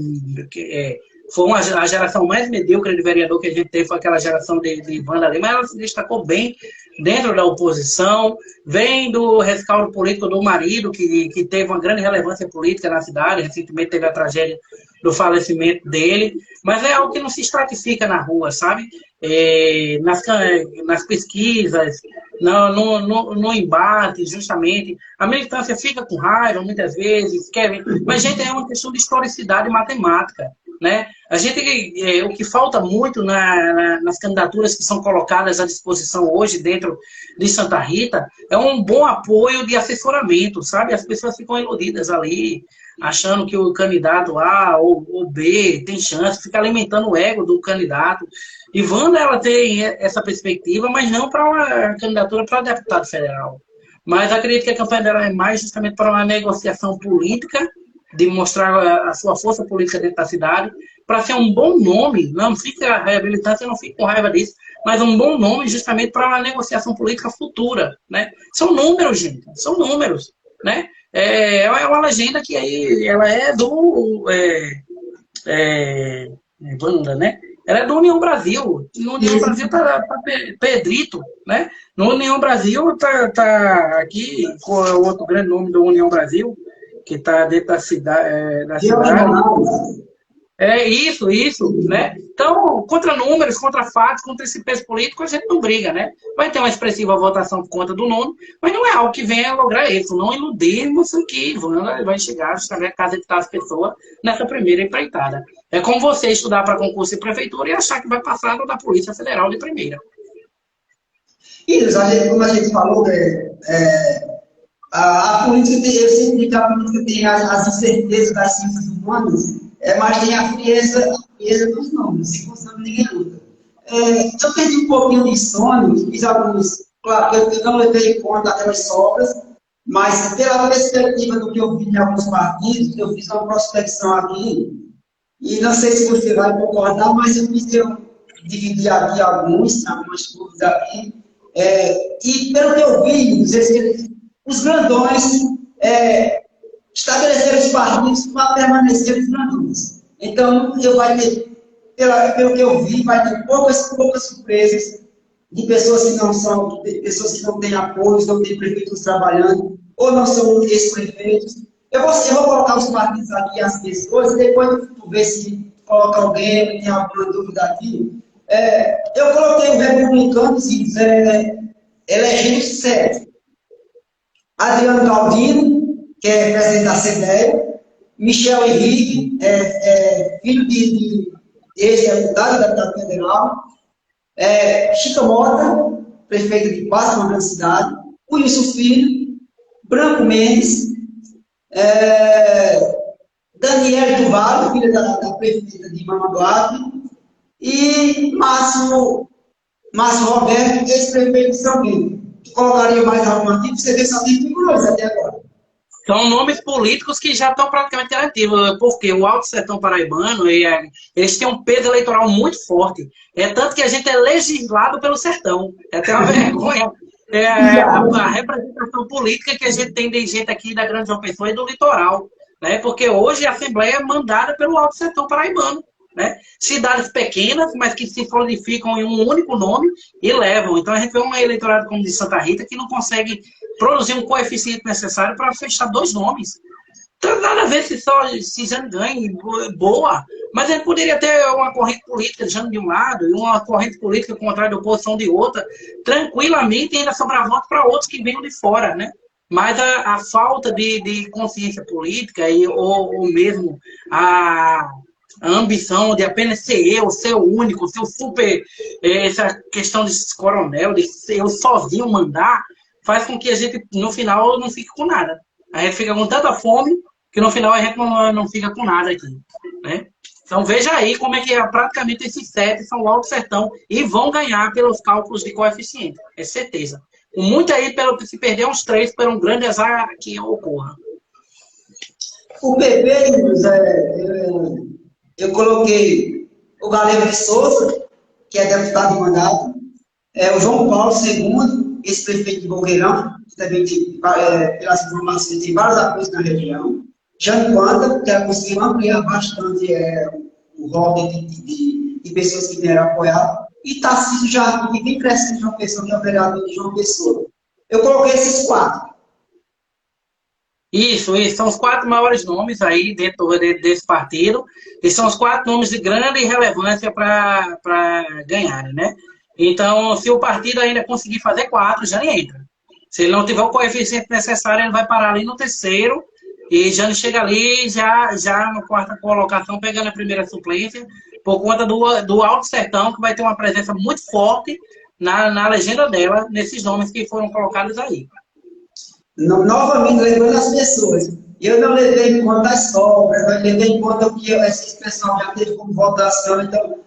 foi a geração mais medíocre de vereador que a gente teve, foi aquela geração de Wanda Lima, mas ela se destacou bem dentro da oposição, vem do rescaldo político do marido, que teve uma grande relevância política na cidade, recentemente teve a tragédia do falecimento dele, mas é algo que não se estratifica na rua, sabe? Nas pesquisas, no embate, justamente. A militância fica com raiva, muitas vezes, mas, gente, é uma questão de historicidade matemática, né? O que falta muito nas candidaturas que são colocadas à disposição hoje dentro de Santa Rita é um bom apoio de assessoramento, sabe? As pessoas ficam iludidas ali, achando que o candidato A ou B tem chance, fica alimentando o ego do candidato. E Wanda, ela tem essa perspectiva, mas não para uma candidatura para deputado federal. Mas acredito que a campanha dela é mais justamente para uma negociação política, de mostrar a sua força política dentro da cidade, para ser um bom nome, não fica a reabilitância, não fica com raiva disso, mas um bom nome justamente para uma negociação política futura, né? São números, gente, são números, né? É uma legenda que aí ela é do Wanda, né? Ela é do União Brasil. No União Brasil tá Pedrito, né? No União Brasil tá aqui com o outro grande nome do União Brasil, que está dentro da cidade. Isso, né? Então, contra números, contra fatos, contra esse peso político, a gente não briga, né? Vai ter uma expressiva votação por conta do nome, mas não é algo que venha a lograr isso. Não iludirmos que vai chegar justamente a casa de as pessoas nessa primeira empreitada. É como você estudar para concurso de prefeitura e achar que vai passar da Polícia Federal de primeira. Isso, como a gente falou, a política eu sempre digo que a política tem as incertezas das ciências humanas, mas tem a frieza dos nomes, sem função ninguém luta. Eu perdi um pouquinho de sono, fiz alguns, claro que eu não levei em conta aquelas sobras, mas pela perspectiva do que eu vi em alguns partidos, eu fiz uma prospecção aqui, e não sei se você vai concordar, mas eu dividir aqui algumas coisas aqui, e pelo que eu vi, os grandões estabeleceram os partidos para permanecer os grandões. Então, pelo que eu vi, vai ter poucas surpresas de pessoas que não têm apoio, não têm prefeitos trabalhando, ou não são ex-prefeitos. Eu vou colocar os partidos aqui, as pessoas, e depois tu ver se coloca alguém que tem alguma dúvida aqui. Eu coloquei o Republicanos elegendo 7. Adriano Galdino, que é presidente da CDE, Michel Henrique, filho de ex-deputado, deputado federal, Chica Mota, prefeito de Passo, uma grande cidade, Wilson Filho, Branco Mendes, Daniela do Vale, filha da prefeita de Mamanguape, e Márcio Roberto, ex-prefeito de São Bento. Colocaria mais algum aqui? Você vê só tem figuras até agora. São nomes políticos que já estão praticamente garantidos, porque o Alto Sertão Paraibano, eles têm um peso eleitoral muito forte. É tanto que a gente é legislado pelo Sertão. É até uma vergonha. A representação política que a gente tem de gente aqui da Grande João Pessoa e do litoral. Né? Porque hoje a Assembleia é mandada pelo Alto Sertão Paraibano. Né? Cidades pequenas, mas que se solidificam em um único nome e levam. Então a gente vê um eleitorado como o de Santa Rita que não consegue produzir um coeficiente necessário para fechar 2 nomes. Então, nada a ver se Jane ganhe, boa, mas ele poderia ter uma corrente política de Jane de um lado e uma corrente política contrária da oposição de outra, tranquilamente, e ainda sobrar voto para outros que venham de fora, né? Mas a falta de consciência política ou mesmo a ambição de apenas ser o único, ser o super, essa questão de coronel, de ser eu sozinho mandar, faz com que a gente, no final, não fique com nada. A gente fica com tanta fome que no final a gente não fica com nada aqui. Né? Então veja aí como é que praticamente esses 7 são o Alto Sertão e vão ganhar pelos cálculos de coeficiente. É certeza. Com muito aí, se perder uns 3, por um grande azar que ocorra. O PP, eu coloquei o Galego de Souza, que é deputado de mandato, o João Paulo II, ex-prefeito de Boqueirão, que também, pelas informações, tem vários apoios na região. Jane Quanta, que ela conseguiu ampliar bastante o rol de pessoas que vieram apoiar. E Tarcísio Jardim, que vem crescendo de João Pessoa, que é o vereador de João Pessoa. Eu coloquei esses 4. Isso. São os 4 maiores nomes aí dentro desse partido. E são os 4 nomes de grande relevância para ganharem, né? Então, se o partido ainda conseguir fazer 4, já entra. Se ele não tiver o coeficiente necessário, ele vai parar ali no 3º e já chega ali já na 4ª colocação, pegando a primeira suplência, por conta do Alto Sertão, que vai ter uma presença muito forte na legenda dela, nesses nomes que foram colocados aí. Novamente, lembrando as pessoas, eu não levei em conta as sobras, não levei em conta o que esse pessoal já teve como votação, então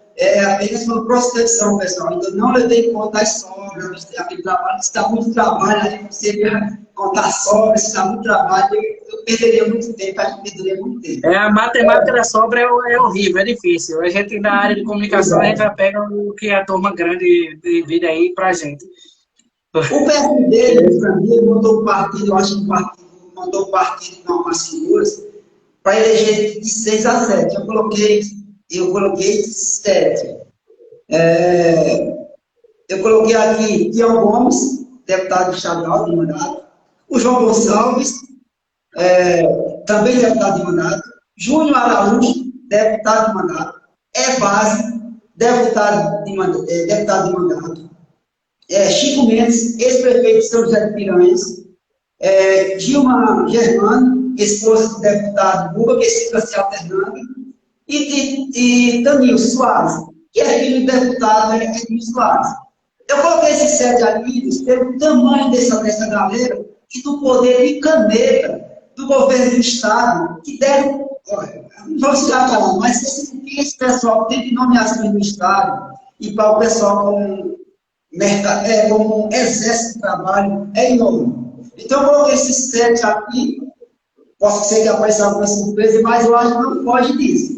apenas uma prospecção, pessoal. Então, não levei em conta as sobras, aquele trabalho, se dá muito trabalho, a gente conseguiria contar sobras, se dá muito trabalho, eu perderia muito tempo, a gente perderia muito tempo. A matemática da sobra é horrível, é difícil. A gente, na área de comunicação, a gente já pega o que a turma grande divide aí pra gente. O PSD, para mim, montou um partido, eu acho que montou um partido com algumas figuras, para eleger de 6 a 7. Eu coloquei 7. Eu coloquei aqui Tião Gomes, deputado estadual de mandato, o João Gonçalves, também deputado de mandato, Júnior Araújo, deputado de mandato, Evase, deputado de mandato, Chico Mendes, ex-prefeito de São José de Piranhas, Dilma Germano, esposa do deputado Buba, que fica se alternando, e Danilo Soares, que é filho do deputado Danilo Soares. Eu coloquei esses 7 amigos pelo tamanho dessa galera e do poder de caneta do governo do Estado, que deve, não vou chegar para lá, mas esse pessoal tem de nomeação no Estado e para o pessoal como exército de trabalho é enorme. Então, eu coloquei esses 7 aqui, posso ser que apareça alguma surpresa, mas eu acho que não foge disso.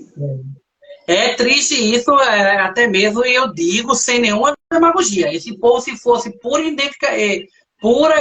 É triste isso, até mesmo, e eu digo sem nenhuma demagogia. Esse povo, se fosse pura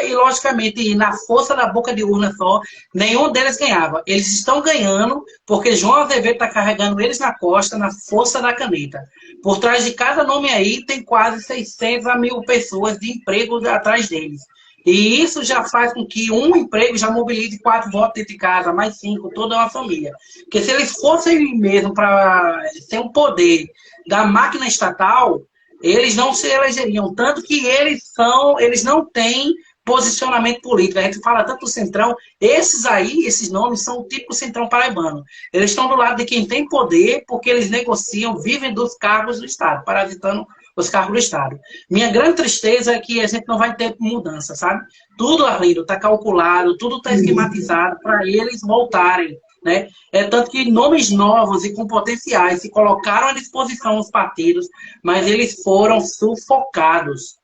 e, logicamente, na força da boca de urna só, nenhum deles ganhava. Eles estão ganhando porque João Azevedo está carregando eles na costa, na força da caneta. Por trás de cada nome aí, tem quase 600 a 1.000 pessoas de emprego atrás deles. E isso já faz com que um emprego já mobilize 4 votos dentro de casa, mais 5, toda uma família. Porque se eles fossem mesmo para ter um poder da máquina estatal, eles não se elegeriam. Tanto que eles não têm posicionamento político. A gente fala tanto do Centrão, esses nomes são o típico Centrão paraibano. Eles estão do lado de quem tem poder, porque eles negociam, vivem dos cargos do Estado, parasitando os cargos do Estado. Minha grande tristeza é que a gente não vai ter mudança, sabe? Tudo, Arlindo, está calculado, tudo está esquematizado para eles voltarem. né? É tanto que nomes novos e com potenciais se colocaram à disposição dos partidos, mas eles foram sufocados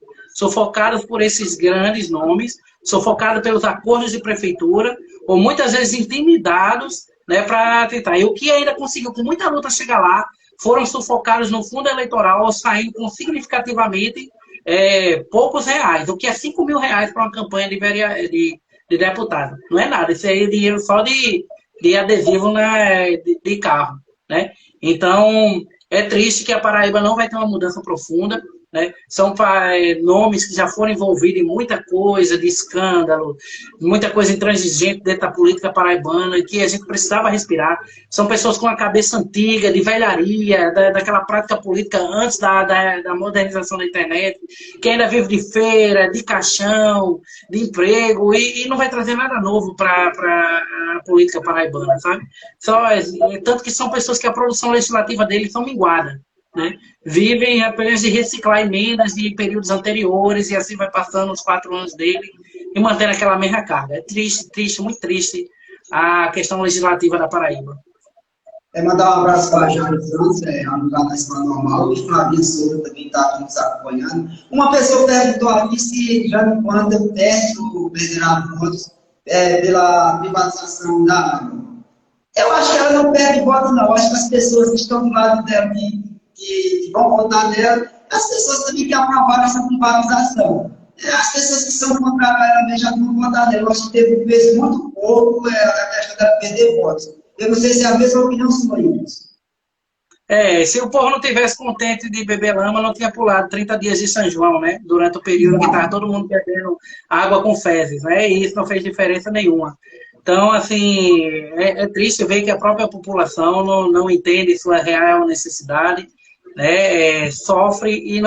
por esses grandes nomes, sufocados pelos acordos de prefeitura, ou muitas vezes intimidados, né, para tentar. E o que ainda conseguiu, com muita luta, chegar lá, foram sufocados no fundo eleitoral, saindo com significativamente poucos reais, o que é 5 mil reais para uma campanha de deputado. Não é nada, isso aí é dinheiro só de adesivo de carro, né? Então, é triste que a Paraíba não vai ter uma mudança profunda, né? São nomes que já foram envolvidos em muita coisa de escândalo, muita coisa intransigente dentro da política paraibana, que a gente precisava respirar. São pessoas com a cabeça antiga, de velharia, daquela prática política antes da modernização da internet, que ainda vive de feira, de caixão, de emprego, e não vai trazer nada novo para a política paraibana, sabe? Tanto que são pessoas que a produção legislativa deles são minguada, né? Vivem apenas de reciclar emendas de períodos anteriores e assim vai passando os 4 anos dele e mantendo aquela mesma carga. É triste, triste, muito triste a questão legislativa da Paraíba. Mandar um abraço para a Jane Santos, lugar da Escola Normal, e Flavinha Souza também está aqui nos acompanhando. Uma pessoa perguntou aqui se Jane Quanta perde o Federado votos pela privatização da água. Eu acho que ela não perde votos, não. Eu acho que as pessoas que estão do lado dela, que vão votar nela, as pessoas também que aprovaram essa privatização. As pessoas que são contra ela já vão votar nela. Eu acho que teve um peso muito pouco a questão dela perder votos. Eu não sei se é a mesma opinião sua isso. Se o povo não tivesse contente de beber lama, não tinha pulado 30 dias de São João, né? Durante o período que estava todo mundo bebendo água com fezes, né? E isso não fez diferença nenhuma. Então, assim, é triste ver que a própria população não entende sua real necessidade, né? Sofre e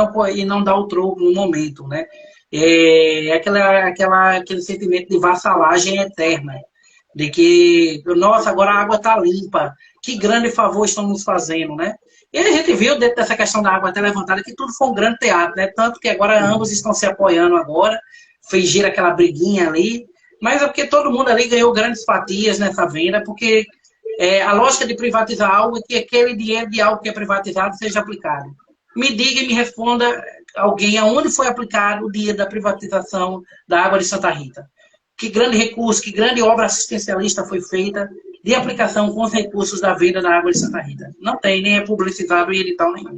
não dá o troco no momento, né? Aquele sentimento de vassalagem eterna, de que, nossa, agora a água está limpa, que grande favor estão nos fazendo, né? E a gente viu dentro dessa questão da água até levantada que tudo foi um grande teatro, né? Tanto que agora ambos estão se apoiando agora, fingir aquela briguinha ali, mas é porque todo mundo ali ganhou grandes fatias nessa venda, porque a lógica de privatizar algo é que aquele dinheiro de algo que é privatizado seja aplicado. Me diga e me responda alguém aonde foi aplicado o dinheiro da privatização da água de Santa Rita. Que grande recurso, que grande obra assistencialista foi feita de aplicação com os recursos da venda da água de Santa Rita. Não tem, nem é publicizado em edital nenhum.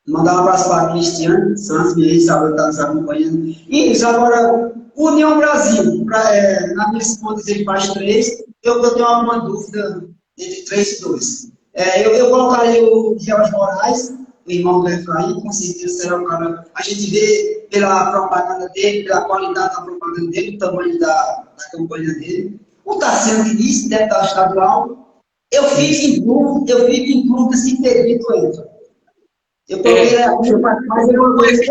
Mandar um abraço para a Cristiane Santos, minha ex-saúde, está nos acompanhando. E agora, União Brasil, na minha contas ele faz 3, eu tenho uma dúvida entre 3 e 2. Eu colocaria o George Moraes, o irmão do Efraim, com certeza será um cara. A gente vê pela propaganda dele, pela qualidade da propaganda dele, o tamanho da campanha dele. O Tarcísio Diniz, deputado estadual, eu fico em dúvida se Pedrito entra. Eu coloquei mas eu não conheço.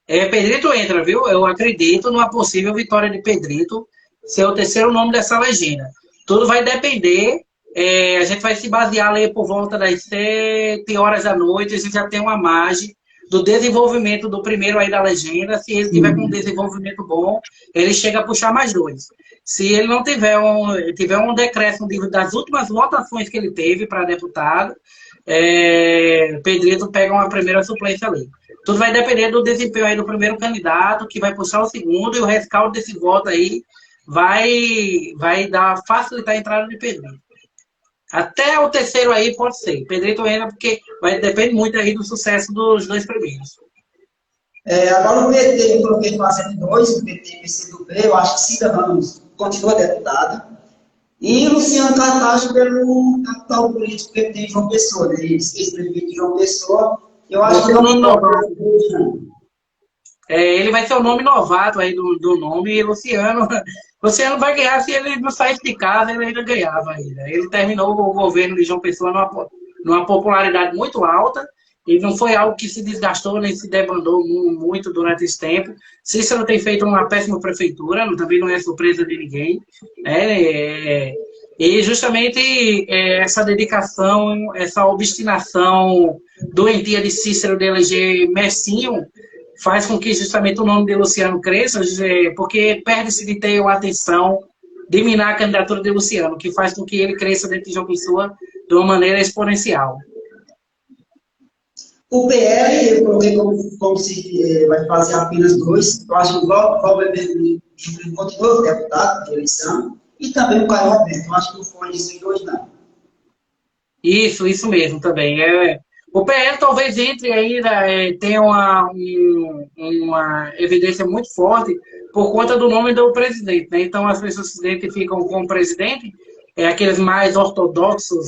Pedrito entra, viu? Eu acredito numa possível vitória de Pedrito ser o terceiro nome dessa legenda. Tudo vai depender. A gente vai se basear ali por volta das 7 horas da noite. A gente já tem uma margem do desenvolvimento do primeiro aí da legenda. Se ele tiver com um desenvolvimento bom, ele chega a puxar mais 2. Se ele não tiver um decréscimo das últimas votações que ele teve para deputado, Pedrito pega uma primeira suplência ali. Tudo vai depender do desempenho aí do primeiro candidato, que vai puxar o segundo, e o rescaldo desse voto aí vai facilitar a entrada de Pedrito. Até o terceiro aí pode ser. Pedrito entra porque depende muito aí do sucesso dos 2 primeiros. Agora o PT, eu coloquei fazendo 2, o PT e PCdoB, eu acho que Cida Ramos continua deputada. E Luciano Cartacho pelo capital político que tem João Pessoa, né? Ex-prefeito de João Pessoa. Eu acho que ele vai ser o nome novato aí do nome, e Luciano vai ganhar. Se ele não saísse de casa, ele ainda ganhava ainda. Ele terminou o governo de João Pessoa numa popularidade muito alta, e não foi algo que se desgastou nem se debandou muito durante esse tempo. Cícero tem feito uma péssima prefeitura, também não é surpresa de ninguém, né? E justamente essa dedicação, essa obstinação doentia de Cícero de eleger Messinho faz com que justamente o nome de Luciano cresça, porque perde-se de ter a atenção de minar a candidatura de Luciano, que faz com que ele cresça dentro de João Pessoa de uma maneira exponencial. O PL, eu coloquei como se vai fazer apenas dois. Eu acho que o Valber continua deputado de eleição, e também o Caio Roberto. Eu acho que não foi isso dois, não. Isso mesmo também. O PL talvez entre aí, tenha uma evidência muito forte por conta do nome do presidente, né? Então as pessoas se identificam com o presidente, aqueles mais ortodoxos,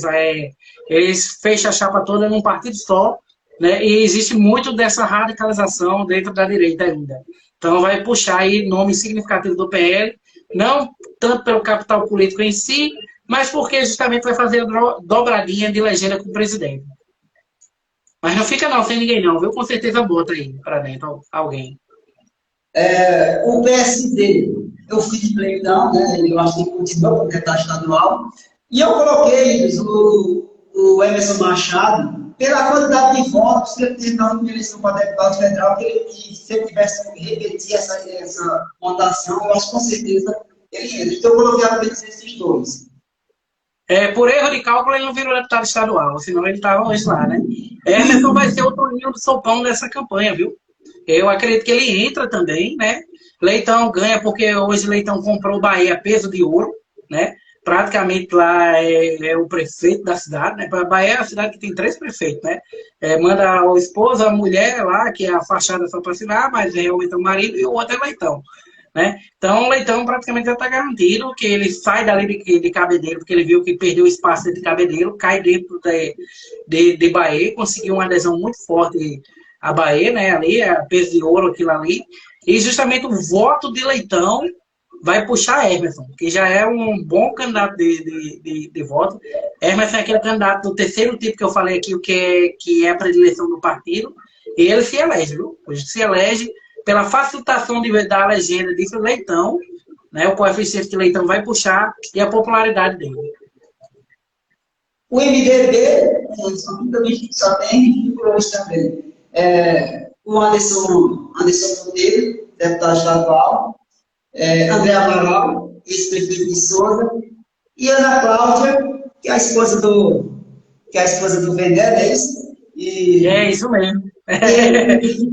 eles fecham a chapa toda num partido só, né? E existe muito dessa radicalização dentro da direita ainda. Então vai puxar aí nome significativo do PL, não tanto pelo capital político em si, mas porque justamente vai fazer a dobradinha de legenda com o presidente. Mas não fica não, sem ninguém não, viu? Com certeza bota aí para dentro alguém. O PSD, eu fiz pleitão, né? Eu acho que continua com o deputado estadual. E eu coloquei o Emerson Machado pela quantidade de votos que ele teve na última eleição para deputado federal, que se ele tivesse que repetir essa votação, eu acho que com certeza ele entra. Então eu coloquei apenas esses dois. Por erro de cálculo, ele não virou deputado estadual, senão ele estava hoje lá, né? Emerson vai ser o Toninho do Sopão dessa campanha, viu? Eu acredito que ele entra também, né? Leitão ganha porque hoje Leitão comprou o Bahia a peso de ouro, né? Praticamente lá é o prefeito da cidade, né? A Bahia é a cidade que tem 3 prefeitos, né? Manda a esposa, a mulher lá, que é a fachada só para assinar, mas é o Leitão marido e o outro é Leitão. Né? Então, o Leitão praticamente já está garantido que ele sai dali de Cabedelo, porque ele viu que perdeu o espaço de Cabedelo, cai dentro de Bahia, conseguiu uma adesão muito forte a Bahia, né? Ali, a peso de ouro, aquilo ali. E justamente o voto de Leitão vai puxar Emerson, que já é um bom candidato de voto. Emerson é aquele candidato do terceiro tipo que eu falei aqui, que é a predileção do partido, e ele se elege, viu? Hoje se elege pela facilitação da legenda de Leitão, né, o coeficiente que Leitão vai puxar e a popularidade dele. O MDB, só tem figuras também. O Anderson Monteiro, deputado estadual, André Amaral, ex-prefeito de Souza, e Ana Cláudia, que é a esposa do Veneres. É isso mesmo.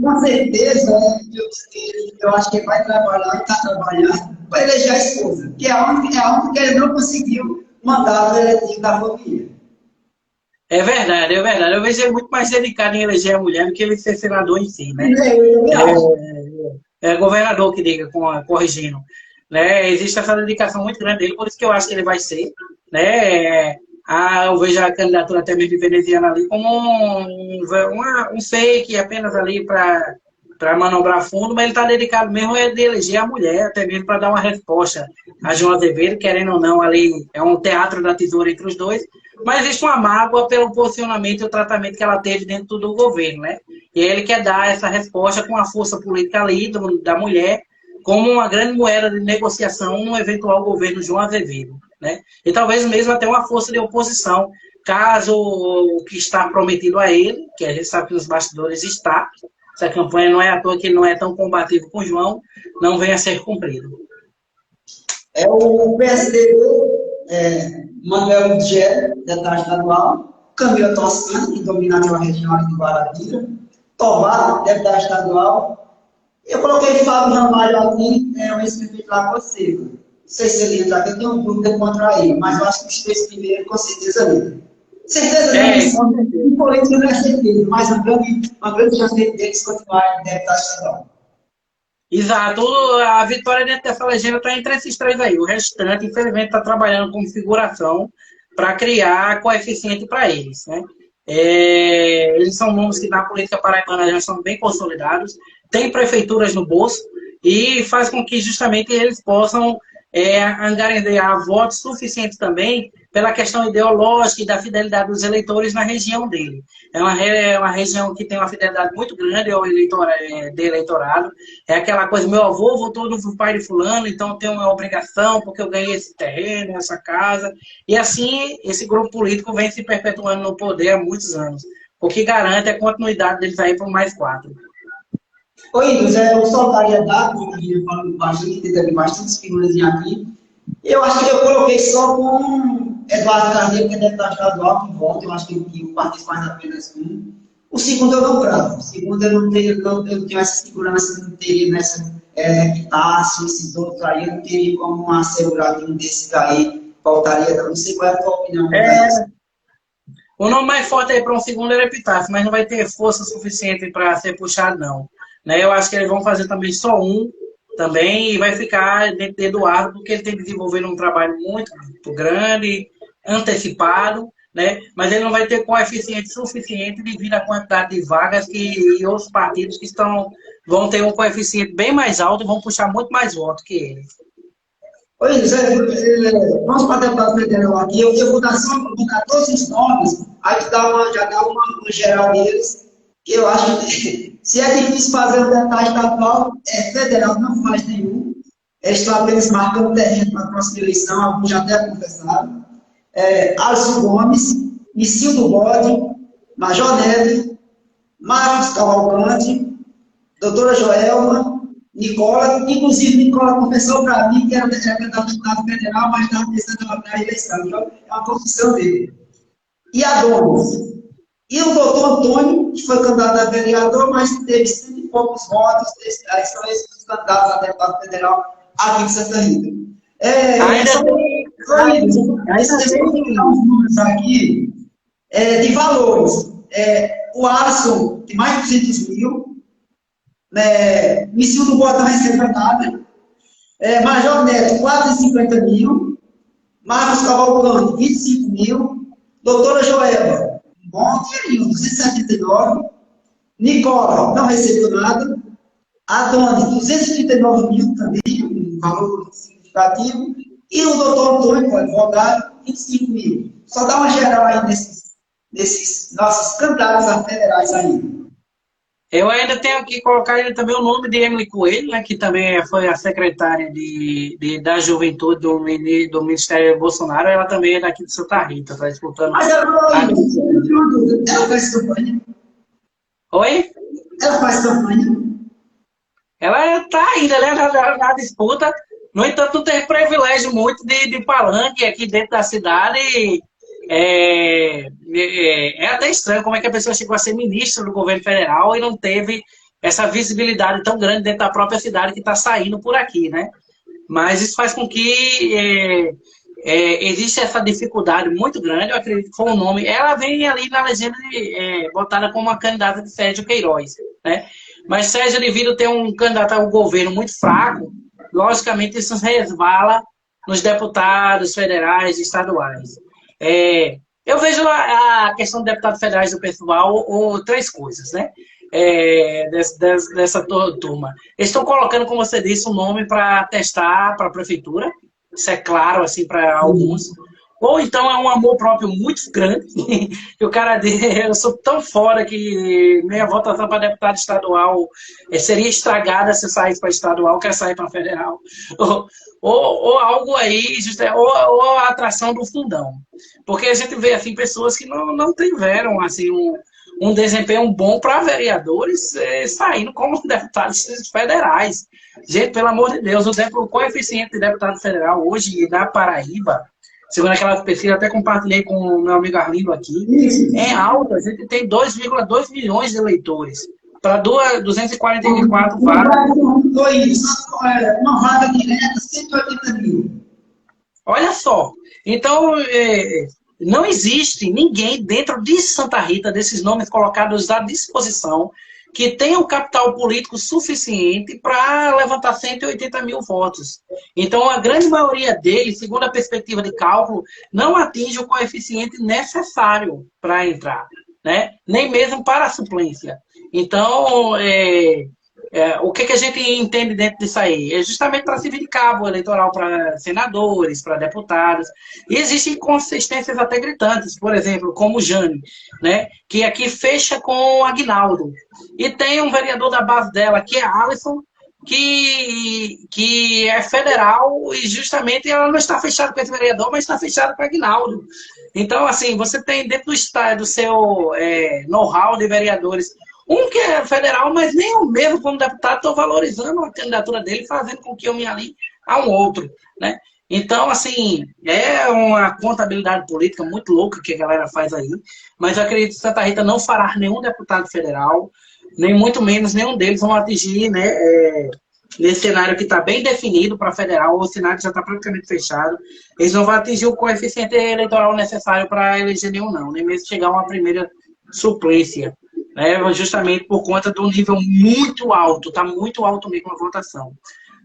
Com certeza, eu acho que ele vai trabalhar e está trabalhando para eleger a esposa, que é a única que ele não conseguiu mandato eletivo da família. É verdade. Eu vejo ele muito mais dedicado em eleger a mulher do que ele ser senador em si, né? Governador que diga, corrigindo. Né? Existe essa dedicação muito grande dele, por isso que eu acho que ele vai ser, né? Eu vejo a candidatura até mesmo de veneziana ali como um fake, apenas ali para manobrar fundo, mas ele está dedicado mesmo a eleger a mulher, até mesmo para dar uma resposta a João Azevedo, querendo ou não, ali é um teatro da tesoura entre os dois, mas existe uma mágoa pelo posicionamento e o tratamento que ela teve dentro do governo, né? E ele quer dar essa resposta com a força política ali da mulher, como uma grande moeda de negociação no eventual governo João Azevedo, né? E talvez mesmo até uma força de oposição, caso o que está prometido a ele, que a gente sabe que nos bastidores está, essa campanha não é à toa que ele não é tão combativo com o João, não venha a ser cumprido. O PSDB, Manuel Gugel, deputado estadual, Camila Toscano, que domina aquela região de Guarabira, Tovar, deputado estadual. Eu coloquei Fábio Ramalho aqui, o ex-prefeito de Lagoa Seca. Não sei se ele entra aqui, eu tenho um dúvida contra ele, mas eu acho que os 3 primeiros, com certeza, entra. Certeza não, em política não é certeza, mas uma grande chance deles continuarem deputado estadual. Exato, a vitória dentro dessa legenda está entre esses 3 aí. O restante, infelizmente, está trabalhando como figuração para criar coeficiente para eles, né? Eles são nomes que na política paraibana já são bem consolidados, têm prefeituras no bolso e faz com que justamente eles possam angariar votos suficientes também pela questão ideológica e da fidelidade dos eleitores na região dele. É uma região que tem uma fidelidade muito grande ao eleitorado. É aquela coisa, meu avô votou no pai de fulano, então eu tenho uma obrigação porque eu ganhei esse terreno, essa casa. E assim, esse grupo político vem se perpetuando no poder há muitos anos. O que garante a continuidade deles aí por mais 4. Oi, Indus, eu soltaria dados, falando bastante, teve bastantes figuras aqui. Eu acho que eu coloquei só com Eduardo Carneiro, que é deputado estadual, que volta, eu acho que o partido faz apenas um. O segundo eu não cravo. O segundo eu eu tenho essa segurança, não teria nessa Epitácio, esses outros aí, eu não teria como assegurar que um desses aí faltaria. Não sei qual é a tua opinião quanto a isso. O nome mais forte aí para um segundo era Epitácio, mas não vai ter força suficiente para ser puxado, não. Né? Eu acho que eles vão fazer também só um também e vai ficar dentro de Eduardo, porque ele tem desenvolvido um trabalho muito grande, antecipado, né? Mas ele não vai ter coeficiente suficiente devido à quantidade de vagas e outros partidos que vão ter um coeficiente bem mais alto e vão puxar muito mais votos que ele. Pois é, vamos para a deputada federal aqui, eu vou dar só botar todos os nomes, aí tu já dá uma geral deles, que eu acho que se é difícil fazer um deputado estadual, federal não faz nenhum, eles estão apenas marcando terreno para a próxima eleição, alguns já até confessaram. Alisson Gomes, Micildo Bode, Major Neves, Marcos Cavalcante, doutora Joelma, Nicola, inclusive Nicola confessou para mim que era candidato a deputado federal, mas estava pensando na eleição, então é uma confissão dele. E Adonis. E o doutor Antônio, que foi candidato a vereador, mas teve 100 e poucos votos, são esses os candidatos a deputado federal aqui de Santa Rita. Números aqui de valores. O Alisson tem mais de 200 mil, Micil do Bota não recebeu nada, Major Neto, 450 mil, Marcos Cavalcante, 25 mil, doutora Joelma, bom dinheirinho, 279, Nicola, não recebeu nada, Adonis, 239 mil também, um valor significativo, e o doutor Antônio, advogado, 25 mil. Só dá uma geral aí nesses nossos candidatos a federais aí. Eu ainda tenho que colocar ainda também o nome de Emily Coelho, né, que também foi a secretária da Juventude do Ministério Bolsonaro. Ela também é daqui de Santa Rita, está disputando. Mas ela faz campanha. Oi? Ela faz campanha. Ela está ainda, né, na disputa. No entanto, não tem privilégio muito de palanque aqui dentro da cidade. É até estranho como é que a pessoa chegou a ser ministra do governo federal e não teve essa visibilidade tão grande dentro da própria cidade que está saindo por aqui, né? Mas isso faz com que existe essa dificuldade muito grande. Eu acredito que foi um nome. Ela vem ali na legenda botada como uma candidata de Sérgio Queiroz, né? Mas Sérgio, devido a ter um candidato ao governo muito fraco, logicamente isso resvala nos deputados federais e estaduais. Eu vejo a questão do deputado federais do pessoal, três coisas, né? Dessa turma. Eles estão colocando, como você disse, um nome para testar para a prefeitura. Isso é claro, assim, para alguns. Ou então é um amor próprio muito grande. Que o cara diz, eu sou tão fora que minha votação para deputado estadual seria estragada se eu saísse para estadual, quer sair para federal. Ou algo aí, ou a atração do fundão. Porque a gente vê assim, pessoas que não tiveram assim, um desempenho bom para vereadores saindo como deputados federais. Gente, pelo amor de Deus, o coeficiente de deputado federal hoje na Paraíba, segundo aquela pesquisa, até compartilhei com o meu amigo Arlindo aqui, é alto. A gente tem 2,2 milhões de eleitores para 244 vagas. Uma vaga direta, 180 mil. Olha só. Então, não existe ninguém dentro de Santa Rita, desses nomes colocados à disposição, que tenha um capital político suficiente para levantar 180 mil votos. Então, a grande maioria deles, segundo a perspectiva de cálculo, não atinge o coeficiente necessário para entrar, né? Nem mesmo para a suplência. Então, o que a gente entende dentro disso aí? É justamente para servir de cabo eleitoral para senadores, para deputados. E existem inconsistências até gritantes, por exemplo, como o Jane, né? Que aqui fecha com o Aguinaldo. E tem um vereador da base dela, que é Alisson, que é federal e justamente ela não está fechada com esse vereador, mas está fechada com o Aguinaldo. Então, assim, você tem dentro do seu know-how de vereadores um que é federal, mas nem eu mesmo, como deputado, estou valorizando a candidatura dele, fazendo com que eu me alinhe a um outro, né? Então, assim, é uma contabilidade política muito louca que a galera faz aí, mas eu acredito que Santa Rita não fará nenhum deputado federal, nem muito menos nenhum deles vão atingir, né, nesse cenário que está bem definido para federal, o cenário já está praticamente fechado, eles não vão atingir o coeficiente eleitoral necessário para eleger nenhum, não, nem mesmo chegar a uma primeira suplência, né, justamente por conta do nível muito alto, está muito alto mesmo a votação.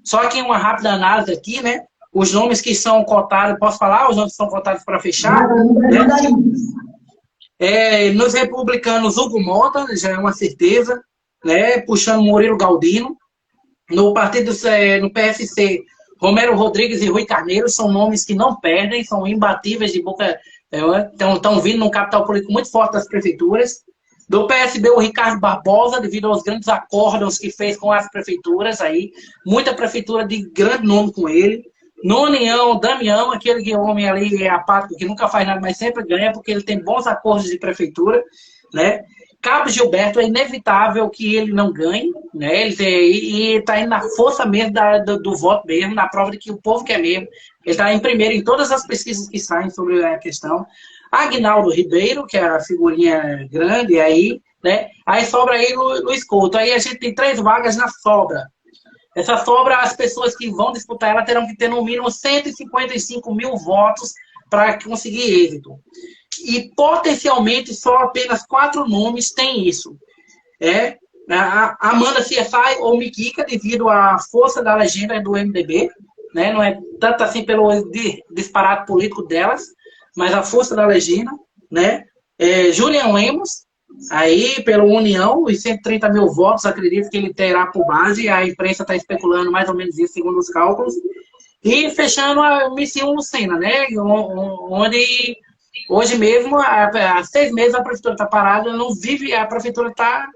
Só que uma rápida análise aqui, né, os nomes que são cotados, posso falar? Os nomes que são cotados para fechar? Né? Nos republicanos, Hugo Mota, já é uma certeza, né? Puxando Murilo Galdino. No partido, no PSC, Romero Rodrigues e Rui Carneiro são nomes que não perdem, são imbatíveis de boca. Estão vindo num capital político muito forte das prefeituras. Do PSB, o Ricardo Barbosa, devido aos grandes acórdãos que fez com as prefeituras aí, muita prefeitura de grande nome com ele. No União, Damião, aquele homem ali é apático, que nunca faz nada, mas sempre ganha, porque ele tem bons acordos de prefeitura, né? Cabo Gilberto, é inevitável que ele não ganhe, né? E está indo na força mesmo do voto mesmo, na prova de que o povo quer mesmo. Ele está em primeiro em todas as pesquisas que saem sobre a questão. Aguinaldo Ribeiro, que é a figurinha grande aí, né? Aí sobra aí Luiz Couto. Aí a gente tem 3 vagas na sobra. Essa sobra, as pessoas que vão disputar ela terão que ter no mínimo 155 mil votos para conseguir êxito. E potencialmente só apenas 4 nomes têm isso. A Amanda CSI ou Miquica, devido à força da legenda do MDB, né? Não é tanto assim pelo disparate político delas, mas a força da legenda, né? Julian Lemos, aí pela União, os 130 mil votos, acredito que ele terá por base, a imprensa está especulando mais ou menos isso, segundo os cálculos, e fechando a Missão Lucena, né? Onde hoje mesmo, há 6 meses a prefeitura está parada, não vive, a prefeitura está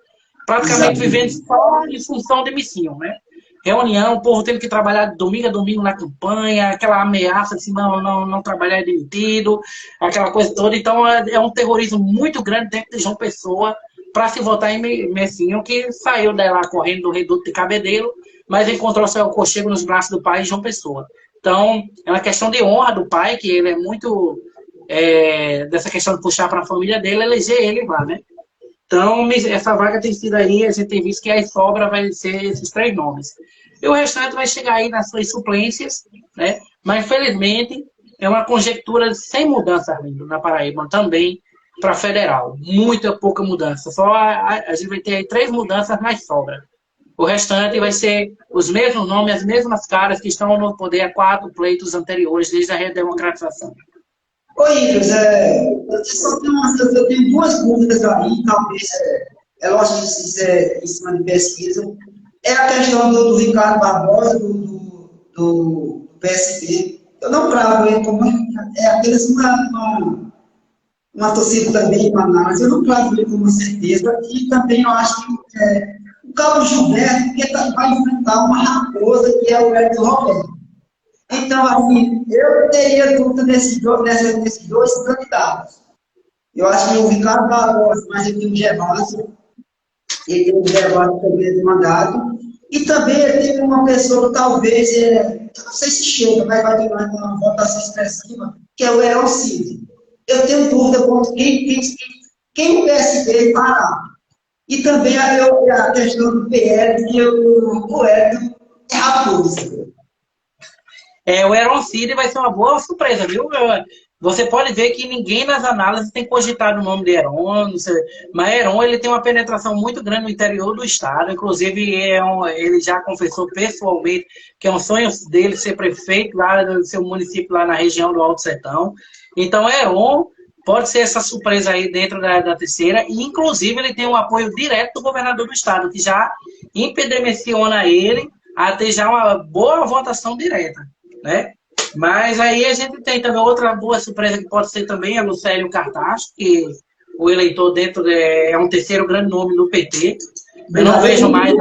praticamente vivendo só em função de missão, né? Reunião, o povo tendo que trabalhar de domingo a domingo na campanha, aquela ameaça de se não trabalhar é demitido, aquela coisa toda. Então, é um terrorismo muito grande dentro de João Pessoa para se votar em Messinho, que saiu dela correndo do reduto de Cabedelo, mas encontrou seu aconchego nos braços do pai, João Pessoa. Então, é uma questão de honra do pai, que ele é muito dessa questão de puxar para a família dele, eleger ele lá, né? Então, essa vaga tem sido aí, a gente tem visto que a sobra vai ser esses 3 nomes. E o restante vai chegar aí nas suas suplências, né? Mas, infelizmente, é uma conjectura sem mudança, Arlindo, na Paraíba, também para federal. Muita pouca mudança. Só a gente vai ter aí 3 mudanças na sobra. O restante vai ser os mesmos nomes, as mesmas caras que estão no poder há 4 pleitos anteriores, desde a redemocratização. Oi, Ilhos, eu tenho 2 dúvidas aí, talvez, lógico que isso é em cima de pesquisa. É a questão do Ricardo Barbosa, do PSB. Eu não cravo ele como apenas uma torcida também, uma análise. Eu não cravo ele como certeza. E também eu acho que o Cabo Gilberto, que vai enfrentar uma raposa, que é o Hélio Roberto. Então, assim, eu teria dúvida nesses 2 candidatos. Eu acho que o Ricardo Barbosa, mas ele tem o Gervásio, também de mandato, e também tem uma pessoa que talvez, eu não sei se chega, mas vai ter uma votação expressiva, que é o Heron Cid. Eu tenho dúvida com quem o PSD fará. E também a questão do PL, que o Hélio é raposa. O Heron Cid vai ser uma boa surpresa, viu? Você pode ver que ninguém nas análises tem cogitado o nome de Heron, mas Heron ele tem uma penetração muito grande no interior do estado, inclusive ele já confessou pessoalmente que é um sonho dele ser prefeito lá do seu município, lá na região do Alto Sertão. Então, Heron pode ser essa surpresa aí dentro da terceira, e inclusive ele tem um apoio direto do governador do estado, que já impedimenta ele a ter já uma boa votação direta, né? Mas aí a gente tem também outra boa surpresa que pode ser também a Lucélio Cartacho, que o eleitor dentro é um terceiro grande nome do PT. Eu não vejo mais,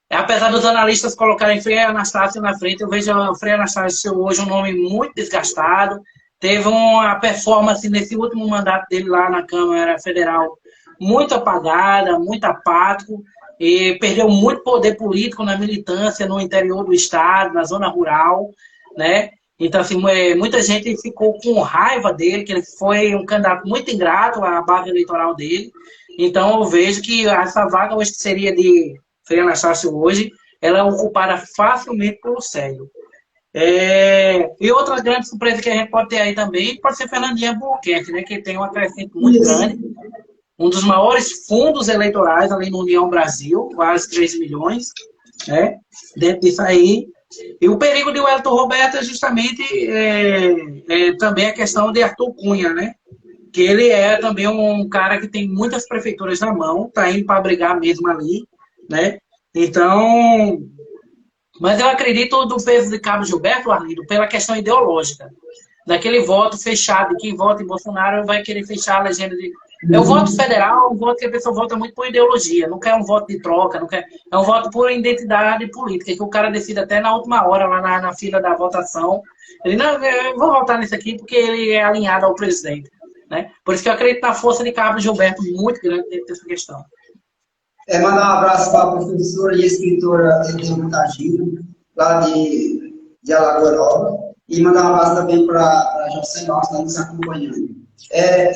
apesar dos analistas colocarem Frei Anastácio na frente, eu vejo o Frei Anastácio hoje um nome muito desgastado. Teve uma performance nesse último mandato dele lá na Câmara Federal muito apagada, muito apático, e perdeu muito poder político na militância no interior do estado, na zona rural, né? Então, assim, muita gente ficou com raiva dele, que ele foi um candidato muito ingrato à base eleitoral dele. Então, eu vejo que essa vaga hoje que seria de Frei Anastácio hoje, ela é ocupada facilmente pelo Célio. E outra grande surpresa que a gente pode ter aí também pode ser Fernandinha Buarque, né, que tem uma crescente muito Isso. grande, um dos maiores fundos eleitorais ali no União Brasil, quase 3 milhões, né, dentro disso aí. E o perigo de Wellington Roberto é justamente também a questão de Arthur Cunha, né, que ele é também um cara que tem muitas prefeituras na mão, tá indo para brigar mesmo ali, né, então... Mas eu acredito do peso de Cabo Gilberto, Arlindo, pela questão ideológica. Daquele voto fechado, quem vota em Bolsonaro vai querer fechar a legenda de... É o voto federal, um voto que a pessoa vota muito por ideologia, não quer um voto de troca, não quer... é um voto por identidade política, que o cara decide até na última hora, lá na fila da votação. Ele, não, eu vou votar nesse aqui porque ele é alinhado ao presidente. Né? Por isso que eu acredito na força de Cabo Gilberto muito grande dentro dessa questão. Mandar um abraço para a professora e escritora Helena Tagino, lá de Alagoa Nova, e mandar um abraço também para José Nossa, que está nos acompanhando.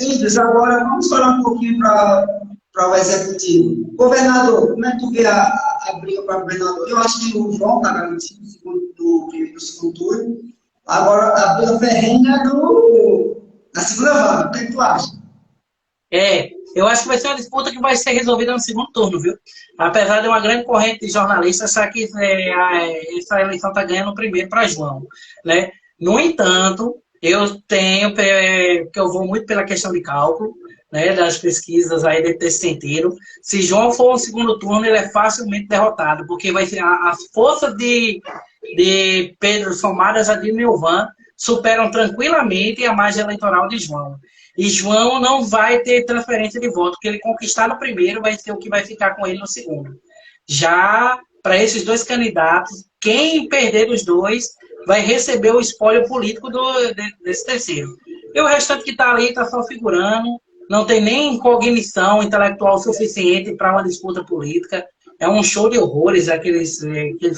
Índios, agora vamos falar um pouquinho para o Executivo. Governador, como é que tu vê a briga para governador? Eu acho que o João está garantido do segundo turno. Agora, a briga ferrenha na segunda vaga. O que é que tu acha? Eu acho que vai ser uma disputa que vai ser resolvida no segundo turno, viu? Apesar de uma grande corrente de jornalistas achar que essa eleição está ganhando primeiro para João, né? No entanto, que eu vou muito pela questão de cálculo, né, das pesquisas aí desse sentido. Se João for no segundo turno, ele é facilmente derrotado, porque vai ser as forças de Pedro somadas a de Milvan superam tranquilamente a margem eleitoral de João. E João não vai ter transferência de voto, porque ele conquistar no primeiro vai ser o que vai ficar com ele no segundo. Já para esses dois candidatos, quem perder dos dois vai receber o espólio político desse terceiro. E o restante que está ali está só figurando, não tem nem cognição intelectual suficiente para uma disputa política. É um show de horrores, aqueles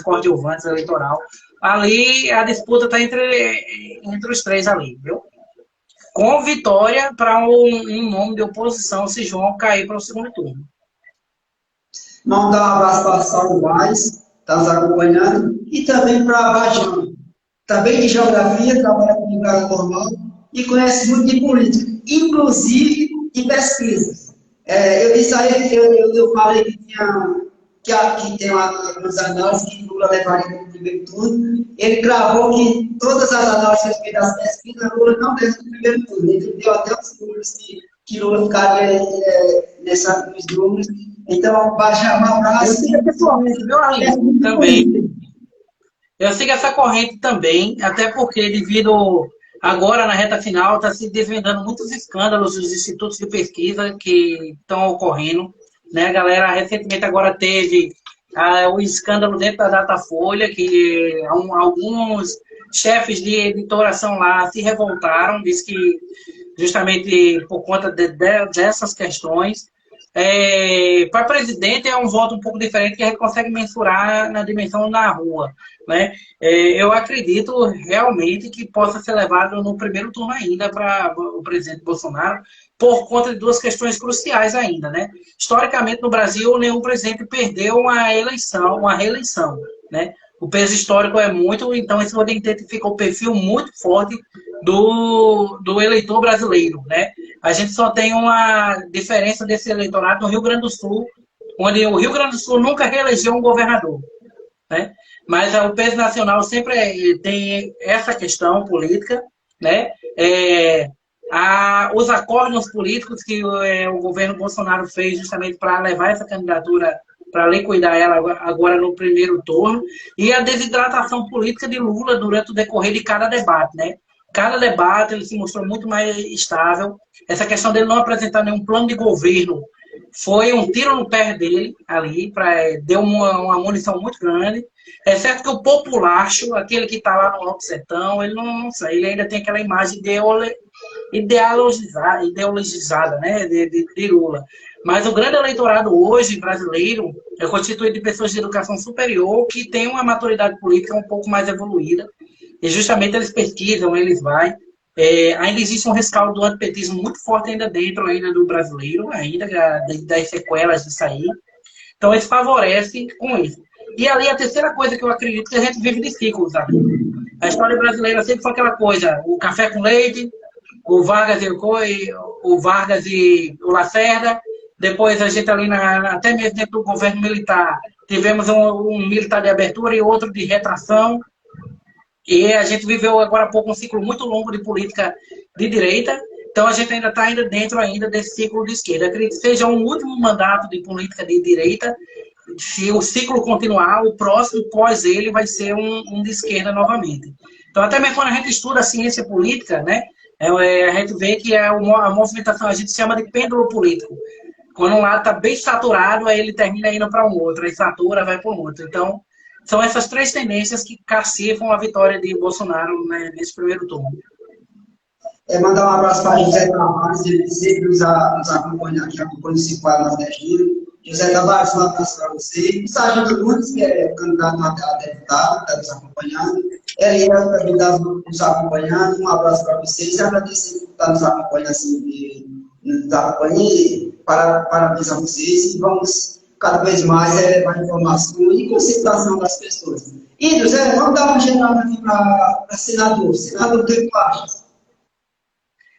coadjuvantes eleitoral. Ali a disputa está entre os três ali, viu? Com vitória para um nome de oposição se João cair para o segundo turno. Mandar um abraço para a Saulo Vaz, está nos acompanhando, e também para a Bajão, também de geografia, trabalha com divulgação normal e conhece muito de política, inclusive de pesquisas. Eu disse a ele, eu falei que tem algumas análises que Lula levaria no primeiro turno. Ele cravou que todas as análises das pesquisas, Lula não leva no primeiro turno. Ele deu até os números que Lula ficaria nos números. Então, baixa um abraço. Eu sigo essa corrente, viu, Arlindo? Também. Eu sigo essa corrente também, até porque devido agora na reta final está se desvendando muitos escândalos dos institutos de pesquisa que estão ocorrendo. Né, a galera recentemente agora teve o escândalo dentro da Datafolha, que alguns chefes de editoração lá se revoltaram, diz que justamente por conta dessas questões. Para presidente é um voto um pouco diferente que a gente consegue mensurar na dimensão na rua. Né? Eu acredito realmente que possa ser levado no primeiro turno ainda para o presidente Bolsonaro, por conta de duas questões cruciais ainda, né? Historicamente, no Brasil, nenhum presidente perdeu uma reeleição, né? O peso histórico é muito, então isso identifica o perfil muito forte do eleitor brasileiro, né? A gente só tem uma diferença desse eleitorado no Rio Grande do Sul, onde o Rio Grande do Sul nunca reelegeu um governador, né? Mas o peso nacional sempre tem essa questão política, né? Os acordos políticos que o governo Bolsonaro fez justamente para levar essa candidatura, para liquidar ela agora no primeiro turno, e a desidratação política de Lula durante o decorrer de cada debate, né? Cada debate ele se mostrou muito mais estável. Essa questão dele não apresentar nenhum plano de governo foi um tiro no pé dele ali, deu uma munição muito grande. É certo que o populacho, aquele que está lá no Alto Sertão, ele não sei, ele ainda tem aquela imagem ideologizada, né, de Lula. Mas o grande eleitorado hoje brasileiro é constituído de pessoas de educação superior que têm uma maturidade política um pouco mais evoluída, e justamente eles pesquisam, eles vão. Ainda existe um rescaldo do antipetismo muito forte ainda dentro ainda do brasileiro, ainda das sequelas disso aí. Então, isso favorece com isso. E ali, a terceira coisa que eu acredito que a gente vive de ciclos, sabe? A história brasileira sempre foi aquela coisa, o café com leite, o Vargas e o Lacerda, depois a gente ali, até mesmo dentro do governo militar, tivemos um militar de abertura e outro de retração, e a gente viveu agora há pouco um ciclo muito longo de política de direita, então a gente ainda está ainda dentro ainda desse ciclo de esquerda. Acredito que seja um último mandato de política de direita. Se o ciclo continuar, o próximo pós ele vai ser um de esquerda novamente. Então, até mesmo quando a gente estuda a ciência política, né, a gente vê que a movimentação a gente chama de pêndulo político. Quando um lado está bem saturado, aí ele termina indo para um outro, aí satura, vai para um outro. Então, são essas três tendências que cacifam a vitória de Bolsonaro, né, nesse primeiro turno. Mandar um abraço para José Tavares, ele sempre nos acompanha aqui, acompanha o Cipó Nordestino. José Tavares, um abraço para você. O Sargento Nunes, que é candidato a deputado, está nos acompanhando. Elias também está nos acompanhando. Um abraço para vocês. Agradeço por estar nos acompanhando, assim, nos acompanhando. Parabéns a vocês. E vamos cada vez mais levar informação e conscientização das pessoas. E, José, vamos dar uma geral aqui para senador. Senador, o que tu acha?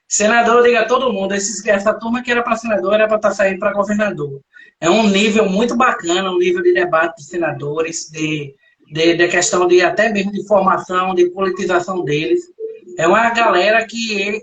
Senador, eu digo a todo mundo, essa turma que era para senador era para estar saindo para governador. É um nível muito bacana, um nível de debate dos senadores, de questão de até mesmo de formação, de politização deles. É uma galera que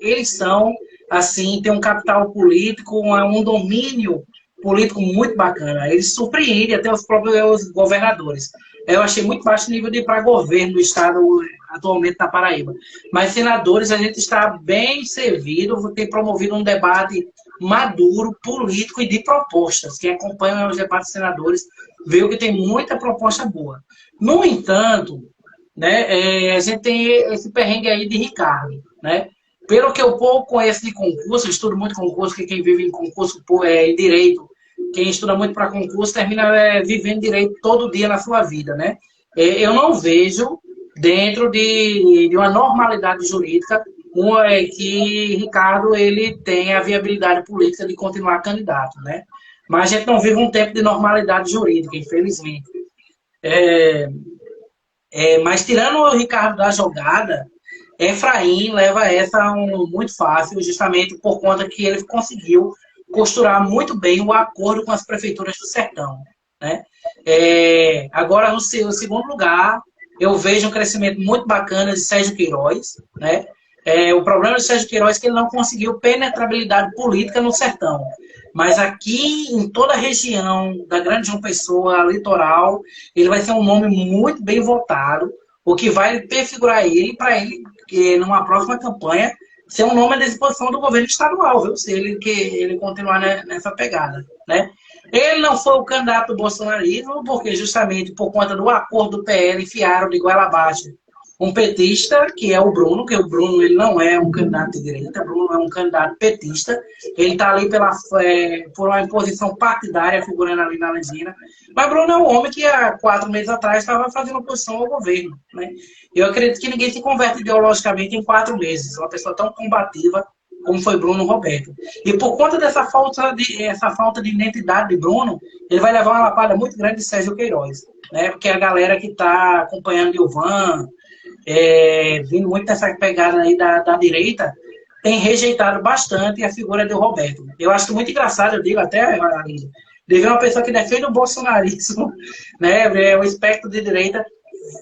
eles são, assim, tem um capital político, um domínio político muito bacana. Eles surpreendem até os próprios governadores. Eu achei muito baixo o nível de ir para governo do estado atualmente na Paraíba. Mas senadores, a gente está bem servido, tem promovido um debate maduro, político e de propostas. Quem acompanha os debates senadores viu que tem muita proposta boa. No entanto, né, a gente tem esse perrengue aí de Ricardo, né? Pelo que eu pouco conheço de concurso, eu estudo muito concurso, que quem vive em concurso em direito, quem estuda muito para concurso, termina vivendo direito todo dia na sua vida, né? Eu não vejo, dentro de uma normalidade jurídica, que Ricardo ele tem a viabilidade política de continuar candidato, né? Mas a gente não vive um tempo de normalidade jurídica, infelizmente. Mas tirando o Ricardo da jogada, Efraim leva essa muito fácil, justamente por conta que ele conseguiu costurar muito bem o acordo com as prefeituras do Sertão, né? Agora, no segundo lugar, eu vejo um crescimento muito bacana de Sérgio Queiroz, né? O problema de Sérgio Queiroz é que ele não conseguiu penetrabilidade política no Sertão. Mas aqui, em toda a região da Grande João Pessoa, litoral, ele vai ser um nome muito bem votado, o que vai perfigurar ele para ele, que numa próxima campanha, ser um nome à disposição do governo estadual, viu? Se ele continuar nessa pegada, né? Ele não foi o candidato do bolsonarismo, porque justamente por conta do acordo do PL enfiaram de goela abaixo um petista, que é o Bruno, que o Bruno ele não é um candidato de direita, o Bruno é um candidato petista, ele está ali por uma imposição partidária figurando ali na legenda, mas Bruno é um homem que há 4 meses atrás estava fazendo oposição ao governo, né? Eu acredito que ninguém se converte ideologicamente em 4 meses, uma pessoa tão combativa como foi Bruno Roberto. E por conta dessa falta de identidade de Bruno, ele vai levar uma lapada muito grande de Sérgio Queiroz, né? Porque a galera que está acompanhando Gilvan, vindo muito dessa pegada aí da direita, tem rejeitado bastante a figura de Roberto. Eu acho muito engraçado, eu digo até, de ver uma pessoa que defende o bolsonarismo, né, o espectro de direita,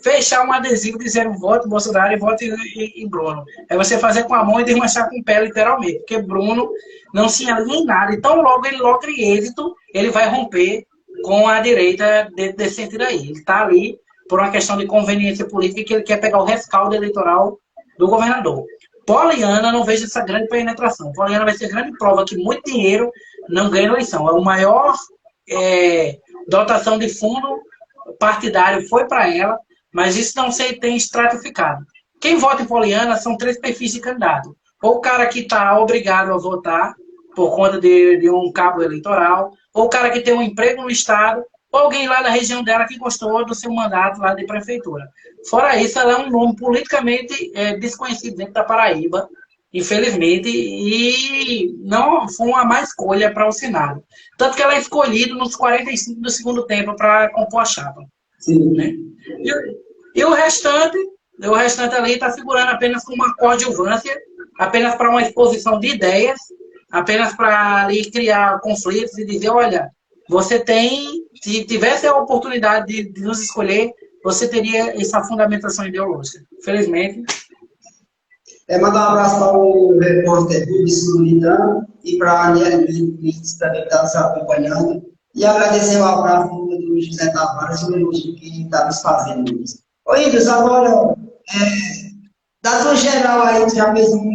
fechar um adesivo dizendo voto Bolsonaro e voto em Bruno. É você fazer com a mão e desmanchar com o pé, literalmente, porque Bruno não se alinha em nada. Então, logo ele logre êxito, ele vai romper com a direita desse sentido aí. Ele está ali por uma questão de conveniência política, que ele quer pegar o rescaldo eleitoral do governador. Poliana, não vejo essa grande penetração. Poliana vai ser grande prova que muito dinheiro não ganha eleição. É o maior dotação de fundo partidário foi para ela, mas isso não se tem estratificado. Quem vota em Poliana são 3 perfis de candidato. Ou o cara que está obrigado a votar por conta de um cabo eleitoral, ou o cara que tem um emprego no Estado, ou alguém lá da região dela que gostou do seu mandato lá de prefeitura. Fora isso, ela é um nome politicamente desconhecido dentro da Paraíba, infelizmente, e não foi uma má escolha para o Senado. Tanto que ela é escolhida nos 45 do segundo tempo para compor a chapa. Sim. Né? E o restante ali está figurando apenas como uma coadjuvância, apenas para uma exposição de ideias, apenas para ali criar conflitos e dizer, olha, você tem, se tivesse a oportunidade de nos escolher, você teria essa fundamentação ideológica. Felizmente. Mandar um abraço para o repórter Rubens Militano e para a Aniele Blitz, também que está nos acompanhando. E agradecer o abraço do José Tavares, o elogio que está nos fazendo. Ô, Índios, agora, da tua geral aí, tu já fez um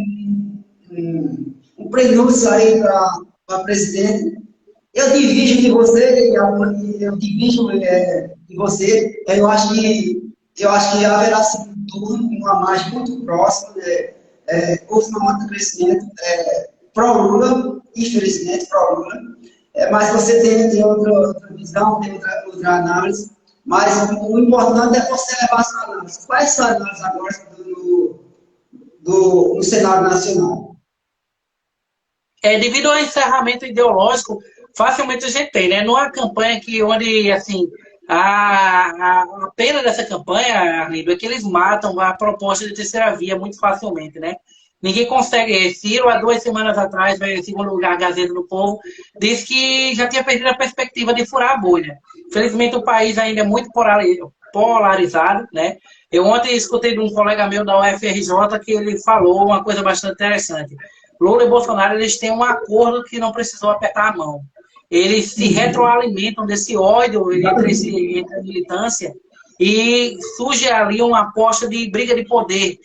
prenúncio aí para presidente. Eu divido de você, eu divido de você. Eu acho que haverá segundo turno, uma margem muito próxima, houve uma nota de crescimento pró-Lula, infelizmente pró-Lula, mas você tem outra visão, tem outra análise, mas o importante é você levar essa análise. Quais são as análises agora no cenário nacional? Devido ao encerramento ideológico, facilmente a gente tem, né? Numa campanha onde, assim, a pena dessa campanha, Arlindo, é que eles matam a proposta de terceira via muito facilmente, né? Ninguém consegue. Ciro, há 2 semanas atrás, em segundo lugar, a Gazeta do Povo, disse que já tinha perdido a perspectiva de furar a bolha. Infelizmente, o país ainda é muito polarizado, né? Eu ontem escutei de um colega meu da UFRJ que ele falou uma coisa bastante interessante. Lula e Bolsonaro, eles têm um acordo que não precisou apertar a mão. Eles se retroalimentam desse ódio entre a militância e surge ali uma aposta de briga de poder.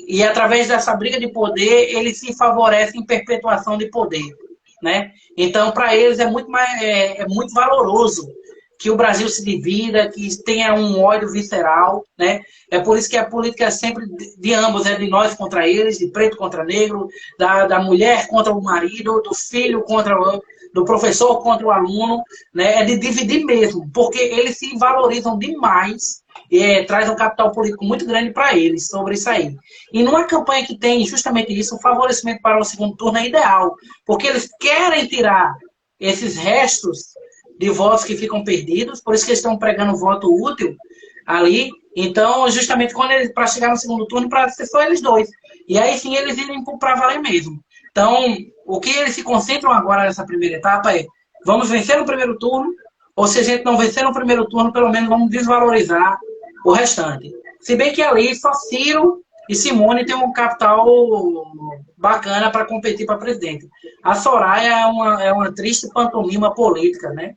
E através dessa briga de poder, eles se favorecem em perpetuação de poder. Né? Então, para eles é muito valoroso que o Brasil se divida, que tenha um ódio visceral, né? É por isso que a política é sempre de ambos, de nós contra eles, de preto contra negro, da mulher contra o marido, do filho do professor contra o aluno, né? É de dividir mesmo, porque eles se valorizam demais e traz um capital político muito grande para eles sobre isso aí. E numa campanha que tem justamente isso, o favorecimento para o segundo turno é ideal, porque eles querem tirar esses restos de votos que ficam perdidos, por isso que eles estão pregando voto útil ali. Então, justamente para chegar no segundo turno, para ser só eles dois. E aí sim eles irem para valer mesmo. Então, o que eles se concentram agora nessa primeira etapa é: vamos vencer no primeiro turno, ou se a gente não vencer no primeiro turno, pelo menos vamos desvalorizar o restante. Se bem que ali só Ciro e Simone tem um capital bacana para competir para presidente. A Soraya é uma triste pantomima política, né?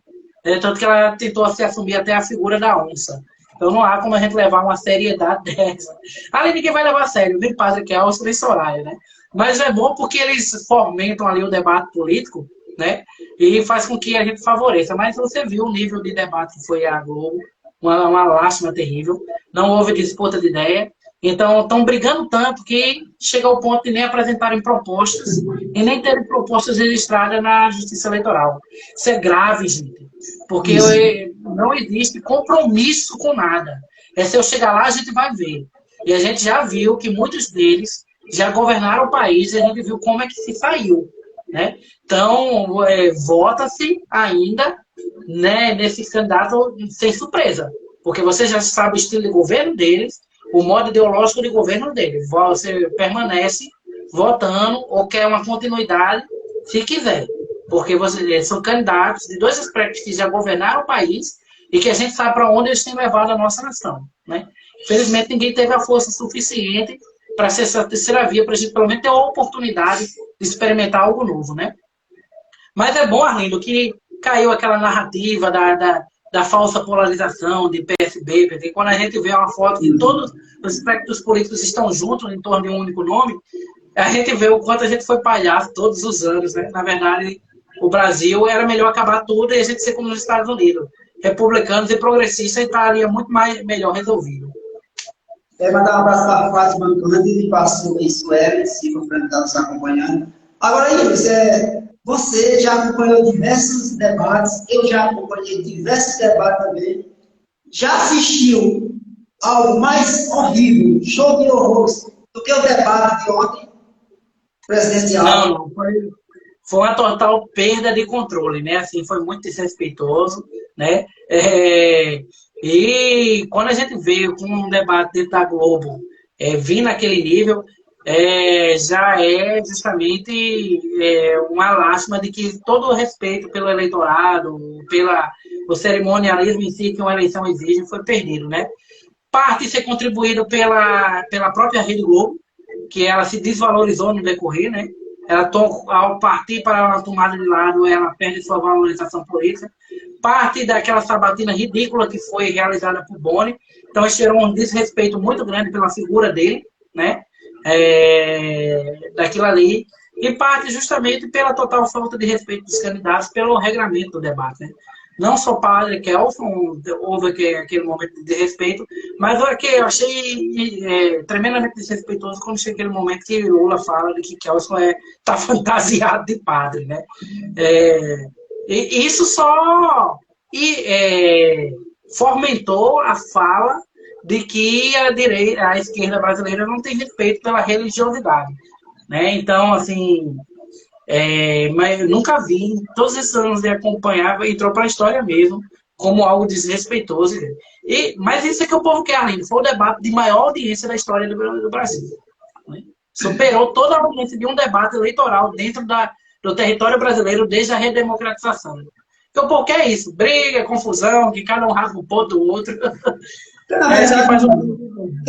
Tanto que ela tentou se assumir até a figura da onça. Então não há como a gente levar uma seriedade dessa. Ali ninguém vai levar a sério, nem Padre Kelso, nem Soraya, né? Mas é bom porque eles fomentam ali o debate político, né? E faz com que a gente favoreça. Mas você viu o nível de debate que foi a Globo, uma lástima terrível. Não houve disputa de ideia. Então, estão brigando tanto que chega ao ponto de nem apresentarem propostas e nem terem propostas registradas na Justiça Eleitoral. Isso é grave, gente, porque não existe compromisso com nada. Se eu chegar lá, a gente vai ver. E a gente já viu que muitos deles já governaram o país e a gente viu como é que se saiu. Né? Então, vota-se ainda, né, nesse candidato sem surpresa, porque você já sabe o estilo de governo deles, o modo ideológico de governo deles. Você permanece votando ou quer uma continuidade, se quiser. Porque são candidatos de 2 aspectos que já governaram o país e que a gente sabe para onde eles têm levado a nossa nação. Né? Infelizmente, ninguém teve a força suficiente para ser essa terceira via, para a gente pelo menos ter a oportunidade de experimentar algo novo. Né? Mas é bom, Arlindo, que caiu aquela narrativa da falsa polarização de PSB, PT. Quando a gente vê uma foto que todos os aspectos políticos estão juntos em torno de um único nome, a gente vê o quanto a gente foi palhaço todos os anos. Né? Na verdade, o Brasil era melhor acabar tudo e a gente ser como nos Estados Unidos. Republicanos e progressistas estaria muito melhor resolvido. Mandar um abraço para a Fátima Cândido e para a Sueli, se for para estar nos acompanhando. Agora, Iris, você já acompanhou diversos debates, eu já acompanhei diversos debates também. Já assistiu algo mais horrível, show de horrores, do que o debate de ontem, presidencial? Não, foi uma total perda de controle, né? Assim, foi muito desrespeitoso, né? E quando a gente vê com um debate dentro da Globo vir naquele nível, já é justamente uma lástima de que todo o respeito pelo eleitorado, o cerimonialismo em si que uma eleição exige, foi perdido, né? Parte ser contribuído pela própria Rede Globo, que ela se desvalorizou no decorrer, né? Ao partir para uma tomada de lado, ela perde sua valorização política. Parte daquela sabatina ridícula que foi realizada por Boni. Então, isso gerou um desrespeito muito grande pela figura dele, né? Daquilo ali. E parte justamente pela total falta de respeito dos candidatos pelo regramento do debate, né? Não só para Padre Kelson houve aquele momento de desrespeito, mas eu achei tremendamente desrespeitoso quando chega aquele momento que Lula fala de que Kelson está fantasiado de padre, né? E isso só fomentou a fala de que a esquerda brasileira não tem respeito pela religiosidade, né? Então, assim, mas eu nunca vi, todos esses anos de acompanhar, entrou para a história mesmo, como algo desrespeitoso. Mas isso é que o povo quer, Aline. Foi o debate de maior audiência da história do Brasil. Né? Superou toda a audiência de um debate eleitoral dentro do território brasileiro desde a redemocratização. Porque o povo quer isso, briga, confusão, que cada um rasga um ponto do outro. Porque,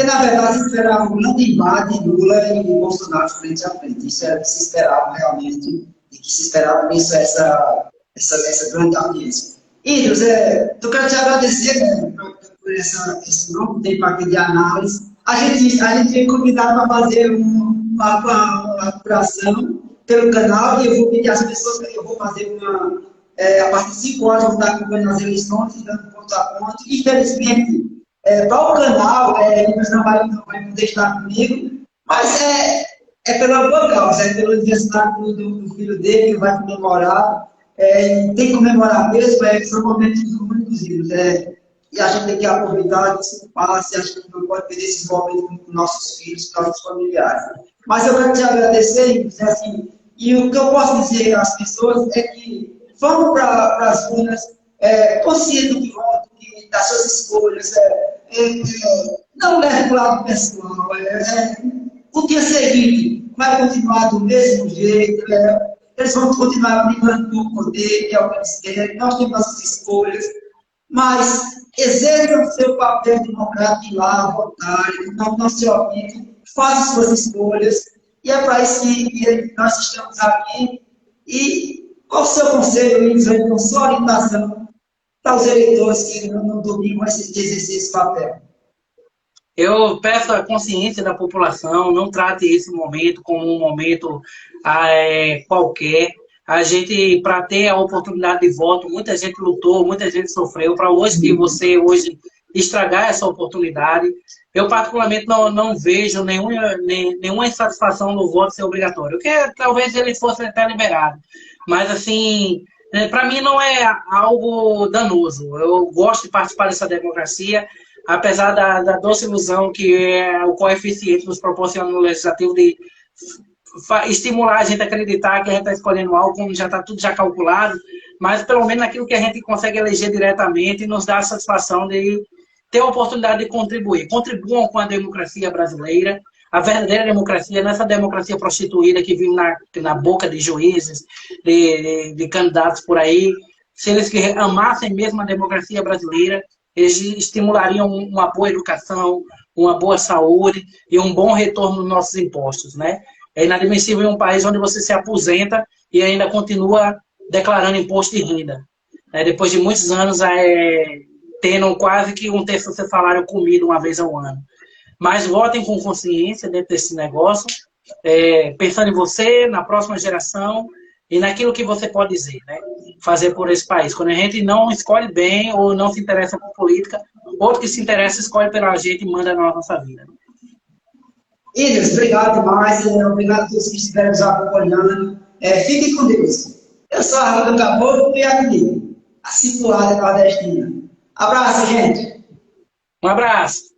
na verdade, esperava um grande embate de Lula e Bolsonaro frente a frente. Isso era o que se esperava realmente, e que se esperava isso, essa grande audiência. E, José, eu quero te agradecer, né, por esse longo tempo aqui de análise. A gente foi convidado para fazer uma apuração pelo canal, e eu vou pedir às pessoas que eu vou fazer a partir de 5 horas, vou estar acompanhando as eleições, dando ponto a ponto. Infelizmente, para o canal, ele não vai poder estar comigo, mas pela boa causa, pelo aniversário do filho dele, que vai comemorar. Tem que comemorar mesmo, são momentos únicos, e a gente tem que aproveitar esse passe, a gente não pode perder esses momentos com nossos filhos, com nossos familiares. Mas eu quero te agradecer, assim, e o que eu posso dizer às pessoas é que vamos para as urnas conscientes do que voto, das suas escolhas, não leve para o lado pessoal. O dia seguinte vai continuar do mesmo jeito, eles vão continuar brigando por poder, que é o que eles querem, nós temos nossas escolhas, mas exerça o seu papel democrático de ir lá, votar, não se omite, faça suas escolhas, e é para isso que nós estamos aqui. E qual o seu conselho, Luiz, com sua orientação para os eleitores que no domingo vão exercer esse papel? Eu peço a consciência da população, não trate esse momento como um momento qualquer. A gente, para ter a oportunidade de voto, muita gente lutou, muita gente sofreu, para você hoje estragar essa oportunidade. Eu, particularmente, não vejo nenhuma insatisfação do voto ser obrigatório, porque talvez ele fosse até liberado. Mas, assim, para mim não é algo danoso. Eu gosto de participar dessa democracia, apesar da doce ilusão que o coeficiente nos proporciona no Legislativo de estimular a gente a acreditar que a gente está escolhendo algo, como já está tudo já calculado, mas pelo menos aquilo que a gente consegue eleger diretamente nos dá a satisfação de ter a oportunidade de contribuir. Contribuam com a democracia brasileira, a verdadeira democracia, nessa democracia prostituída que vive na boca de juízes, de candidatos por aí. Se eles amassem mesmo a democracia brasileira, eles estimulariam uma boa educação, uma boa saúde e um bom retorno dos nossos impostos, né? É inadmissível em um país onde você se aposenta e ainda continua declarando imposto de renda. Depois de muitos anos, tendo quase que um terço do seu salário comido uma vez ao ano. Mas votem com consciência dentro desse negócio, pensando em você, na próxima geração e naquilo que você pode dizer, né? Fazer por esse país. Quando a gente não escolhe bem ou não se interessa por política, outro que se interessa escolhe pela gente e manda na nossa vida. Ilhas, obrigado demais. Obrigado a todos que estiveram nos acompanhando. Fiquem com Deus. Eu sou Arlindo Caboclo e aqui, a Cipuada Nordestina. Abraço, gente. Um abraço.